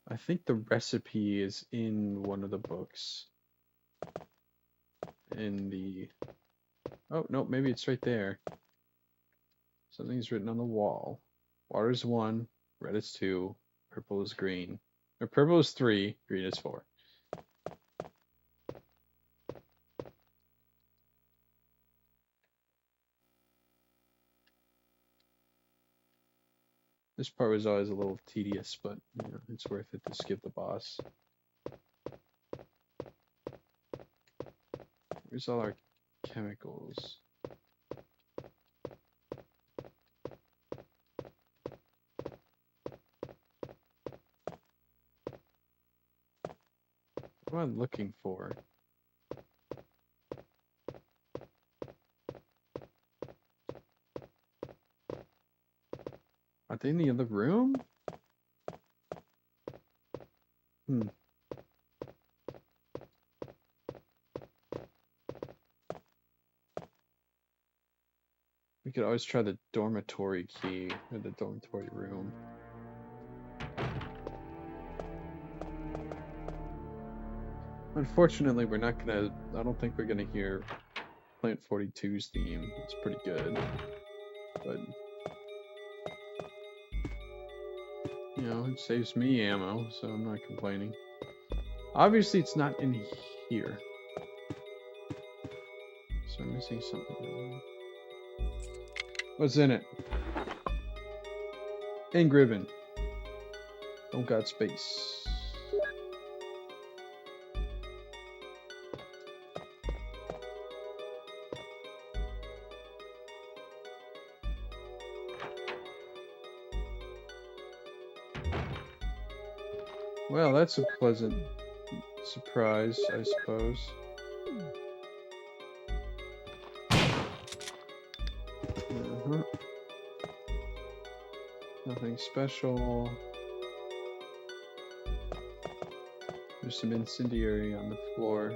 I I think the recipe is in one of the books. In the... Oh, no, maybe it's right there. Something's written on the wall. Water is 1, red is 2, purple is green. Or purple is 3, green is 4. This part was always a little tedious, but you know, it's worth it to skip the boss. Where's all our chemicals? What am I looking for? Are they in the other room? Hmm. We could always try the dormitory key, or the dormitory room. Unfortunately, we're not gonna, I don't think we're gonna hear Plant 42's theme. It's pretty good. But, you know, it saves me ammo, so I'm not complaining. Obviously, it's not in here. So I'm missing something. What's in it? Ink ribbon. Don't got space. Well, that's a pleasant surprise, I suppose. Nothing special. There's some incendiary on the floor.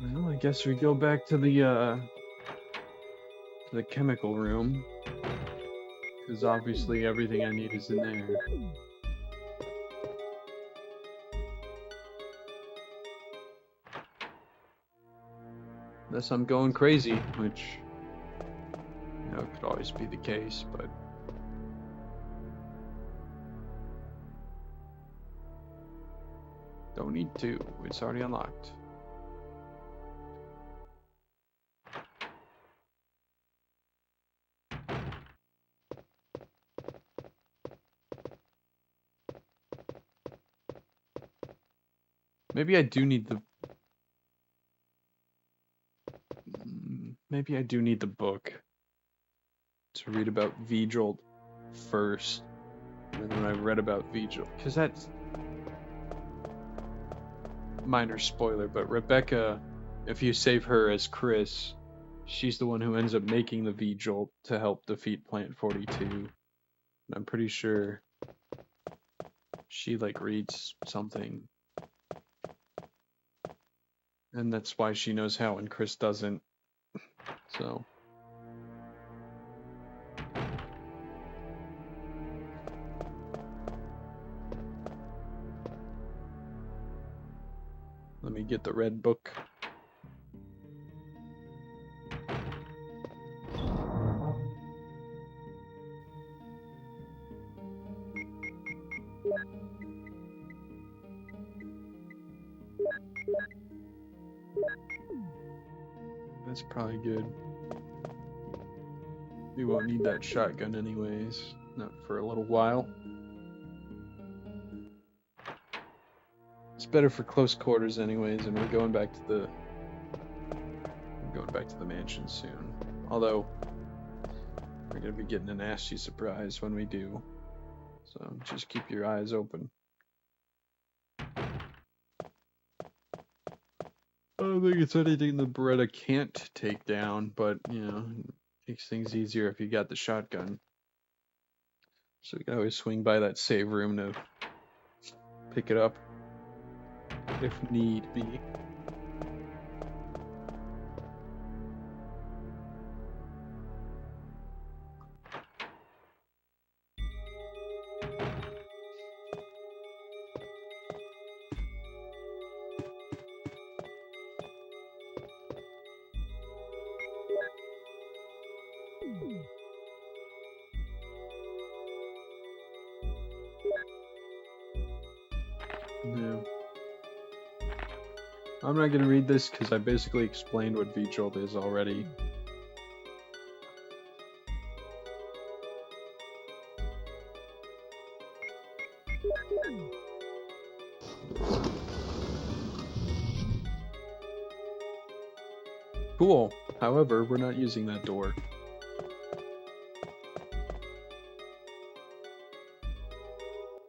Well, I guess we go back to the chemical room. Because obviously everything I need is in there. Unless I'm going crazy, which, you know, could always be the case, but... Don't need to, it's already unlocked. Maybe I do need the... Maybe I do need the book to read about V-Jolt first. And then when I read about V-Jolt, because that's... minor spoiler, but Rebecca, if you save her as Chris, she's the one who ends up making the V-Jolt to help defeat Plant 42. And I'm pretty sure she, like, reads something. And that's why she knows how and Chris doesn't. So... Let me get the red book. That's probably good. We won't need that shotgun anyways, not for a little while. It's better for close quarters anyways, and we're going back to the mansion soon. Although we're gonna be getting a nasty surprise when we do. So just keep your eyes open. I don't think it's anything that Beretta can't take down, but you know, it makes things easier if you got the shotgun. So we can always swing by that save room to pick it up if need be. 'Cause Yeah. I'm not gonna read this because I basically explained what V-Jolt is already. Cool. However, we're not using that door.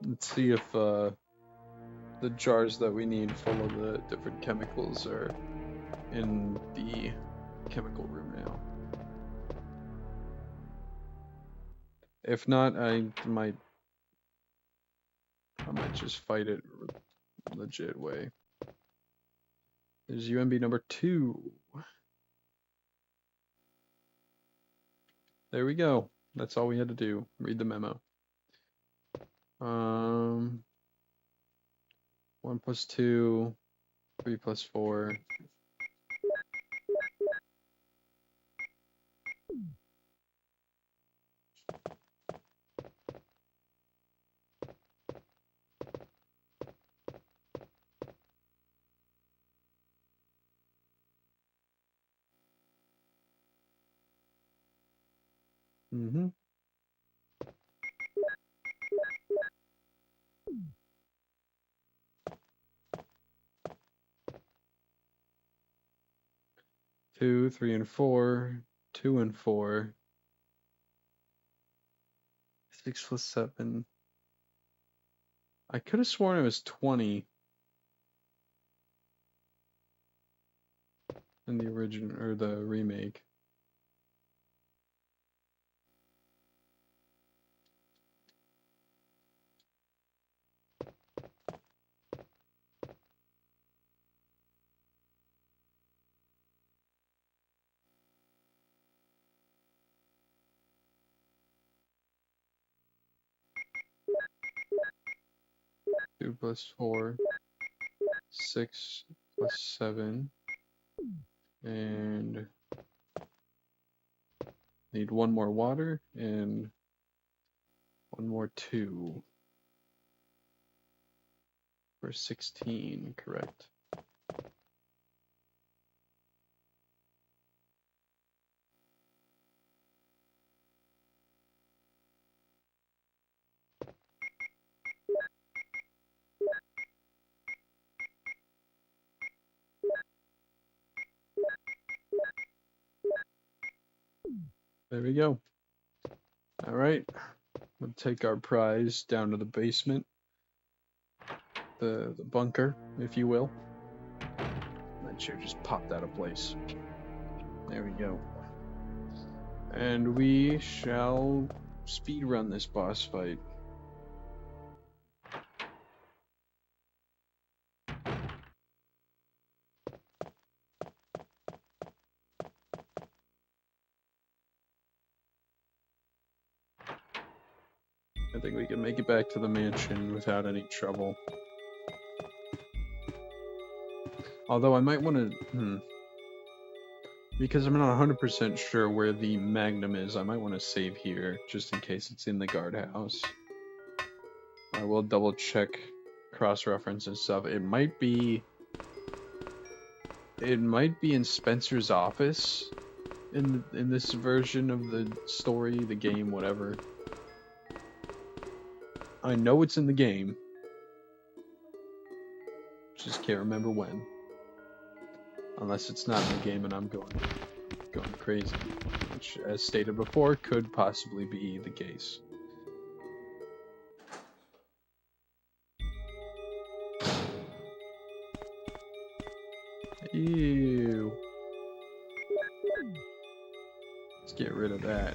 Let's see if the jars that we need full of the different chemicals are in the chemical room now. If not, I might just fight it legit way. There's UMB number 2. There we go. That's all we had to do. Read the memo. 1 + 2, 3 + 4. Mm-hmm. Two, 3, and 4. 2 and 4. 6 + 7. I could have sworn it was 20 in the original or the remake. Two + 4, 6 + 7, and need 1 more water and 1 more 2 for 16, correct? There we go. All right, we'll take our prize down to the basement, the bunker, if you will. That chair just popped out of place. There we go. And we shall speed run this boss fight. I think we can make it back to the mansion without any trouble. Although I might want to, because I'm not 100% sure where the Magnum is, I might want to save here, just in case it's in the guardhouse. I will double check cross-reference and stuff. It might be in Spencer's office in this version of the story, the game, whatever. I know it's in the game. Just can't remember when. Unless it's not in the game and I'm going crazy, which, as stated before, could possibly be the case. Ew. Let's get rid of that.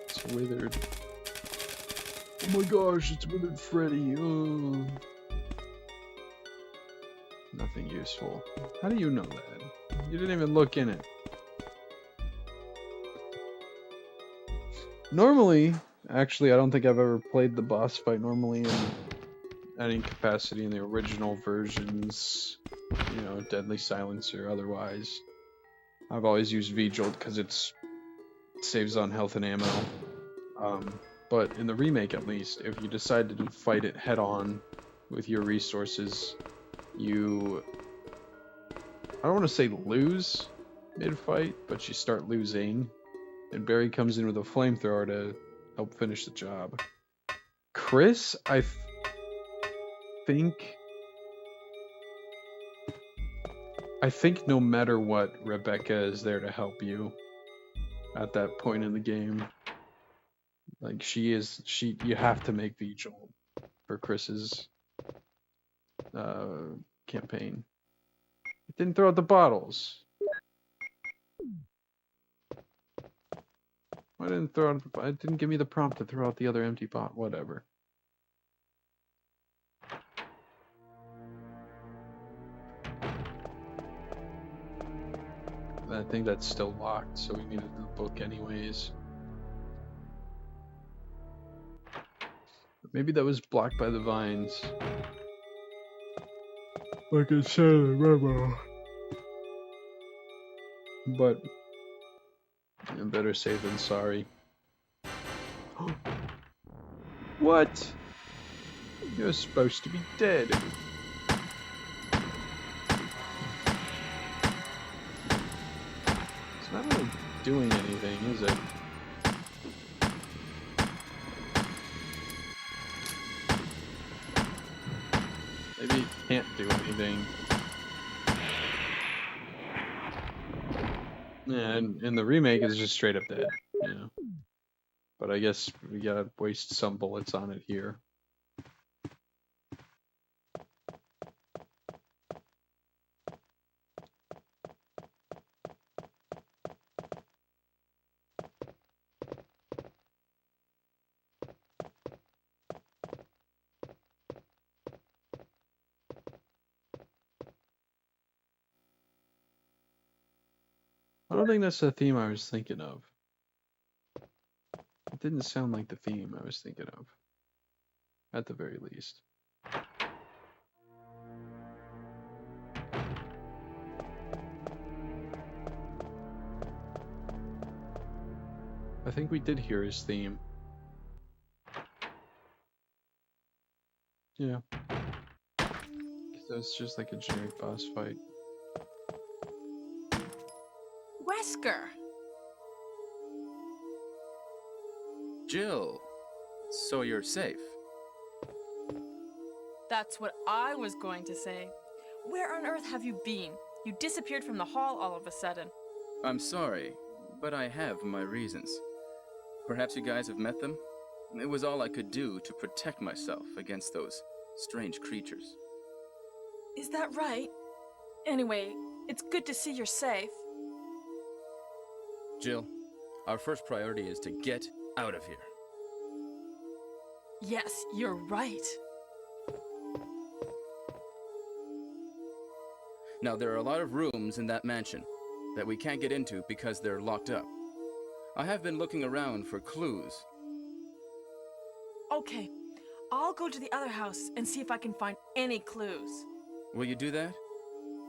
It's withered. Oh my gosh, it's withered Freddy. Oh. Nothing useful. How do you know that? You didn't even look in it. Normally, actually, I don't think I've ever played the boss fight normally in any capacity in the original versions, you know, Deadly Silence or otherwise. I've always used V-Jolt because it saves on health and ammo. But in the remake, at least, if you decide to fight it head-on with your resources, you... I don't want to say lose mid-fight, but you start losing. And Barry comes in with a flamethrower to help finish the job. Chris, I think no matter what, Rebecca is there to help you at that point in the game. Like you have to make V-Jolt for Chris's campaign. It didn't throw out the bottles. Why didn't it throw out? It didn't give me the prompt to throw out the other empty bottle. Whatever. I think that's still locked, so we needed the book anyways. Maybe that was blocked by the vines. Like it said in the memo. But better safe than sorry. What? You're supposed to be dead. It's not really doing anything, is it? Maybe it can't do anything. Yeah, and in the remake, it's just straight up dead, you know. But I guess we gotta waste some bullets on it here. I don't think that's the theme I was thinking of. It didn't sound like the theme I was thinking of. At the very least. I think we did hear his theme. Yeah. That's just like a generic boss fight.
Wesker!
Jill, so you're safe.
That's what I was going to say. Where on earth have you been? You disappeared from the hall all of a sudden.
I'm sorry, but I have my reasons. Perhaps you guys have met them? It was all I could do to protect myself against those strange creatures.
Is that right? Anyway, it's good to see you're safe.
Jill, our first priority is to get out of here.
Yes, you're right.
Now, there are a lot of rooms in that mansion that we can't get into because they're locked up. I have been looking around for clues.
Okay, I'll go to the other house and see if I can find any clues.
Will you do that?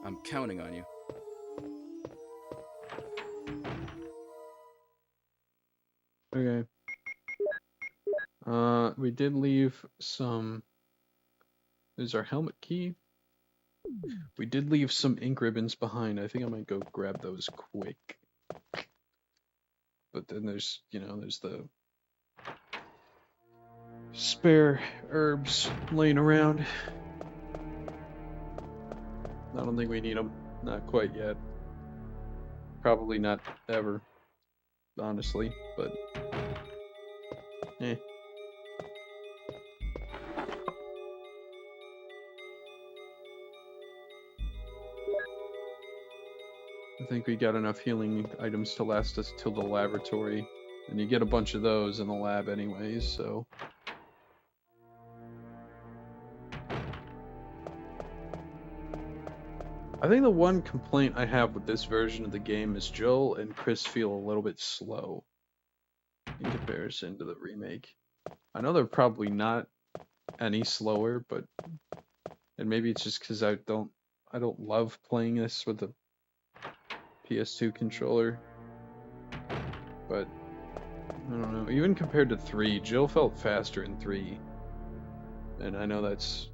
I'm counting on you.
Okay. We did leave some... There's our helmet key. We did leave some ink ribbons behind. I think I might go grab those quick. But then there's, there's the spare herbs laying around. I don't think we need them. Not quite yet. Probably not ever, honestly, but eh. I think we got enough healing items to last us till the laboratory, and you get a bunch of those in the lab anyways, so. I think the one complaint I have with this version of the game is Jill and Chris feel a little bit slow in comparison to the remake. I know they're probably not any slower, but and maybe it's just because I don't love playing this with the PS2 controller. But I don't know. Even compared to 3, Jill felt faster in 3. And I know that's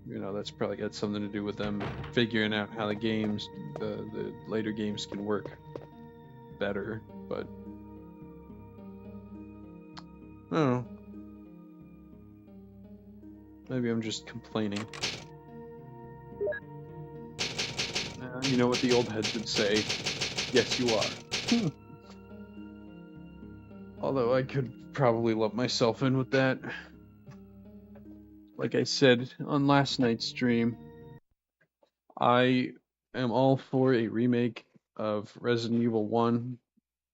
that's probably got something to do with them figuring out how the later games can work better, but I don't know. Maybe I'm just complaining. You know what the old heads would say? Yes, you are. Although I could probably lump myself in with that. Like I said on last night's stream, I am all for a remake of Resident Evil 1,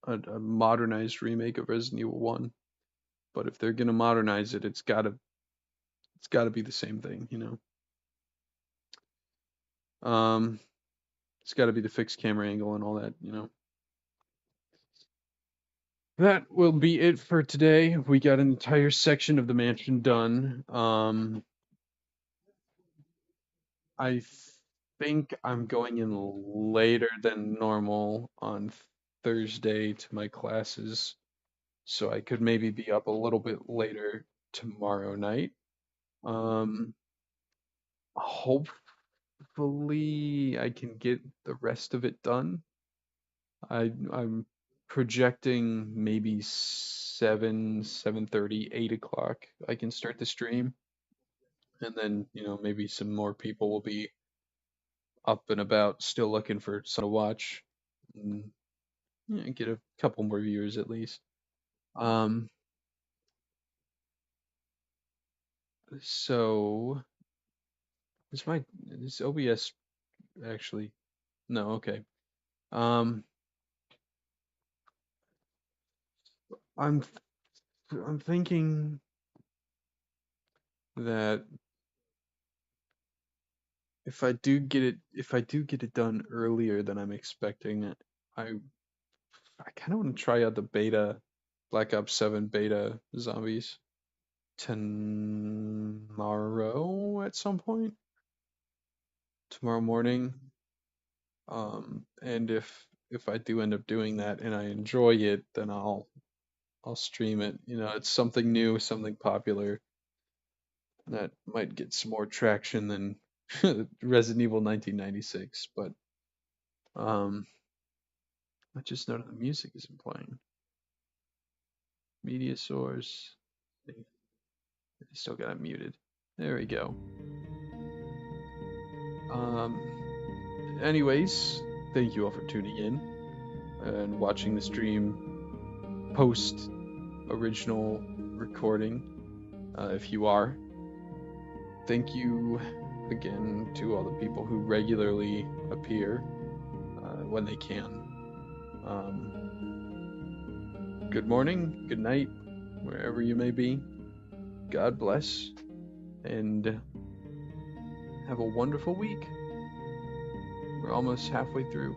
a modernized remake of Resident Evil 1. But if they're gonna modernize it, it's gotta be the same thing, It's gotta be the fixed camera angle and all that, That will be it for today. We got an entire section of the mansion done. I think I'm going in later than normal on Thursday to my classes, so I could maybe be up a little bit later tomorrow night. Hopefully I can get the rest of it done. I'm projecting maybe 7:30, 8 o'clock. I can start the stream, and then maybe some more people will be up and about, still looking for something to watch, and get a couple more viewers at least. So is OBS actually no? Okay. I'm I'm thinking that if I do get it done earlier than I'm expecting, I kind of want to try out the beta, Black Ops 7 beta zombies tomorrow at some point, tomorrow morning. And if I do end up doing that and I enjoy it, then I'll stream it. It's something new, something popular that might get some more traction than Resident Evil 1996, but I just noticed the music isn't playing. Media source. I still got it muted. There we go. Anyways, thank you all for tuning in and watching the stream post original recording. If you are, thank you again to all the people who regularly appear when they can. Good morning, good night, wherever you may be. God bless, and have a wonderful week. We're almost halfway through.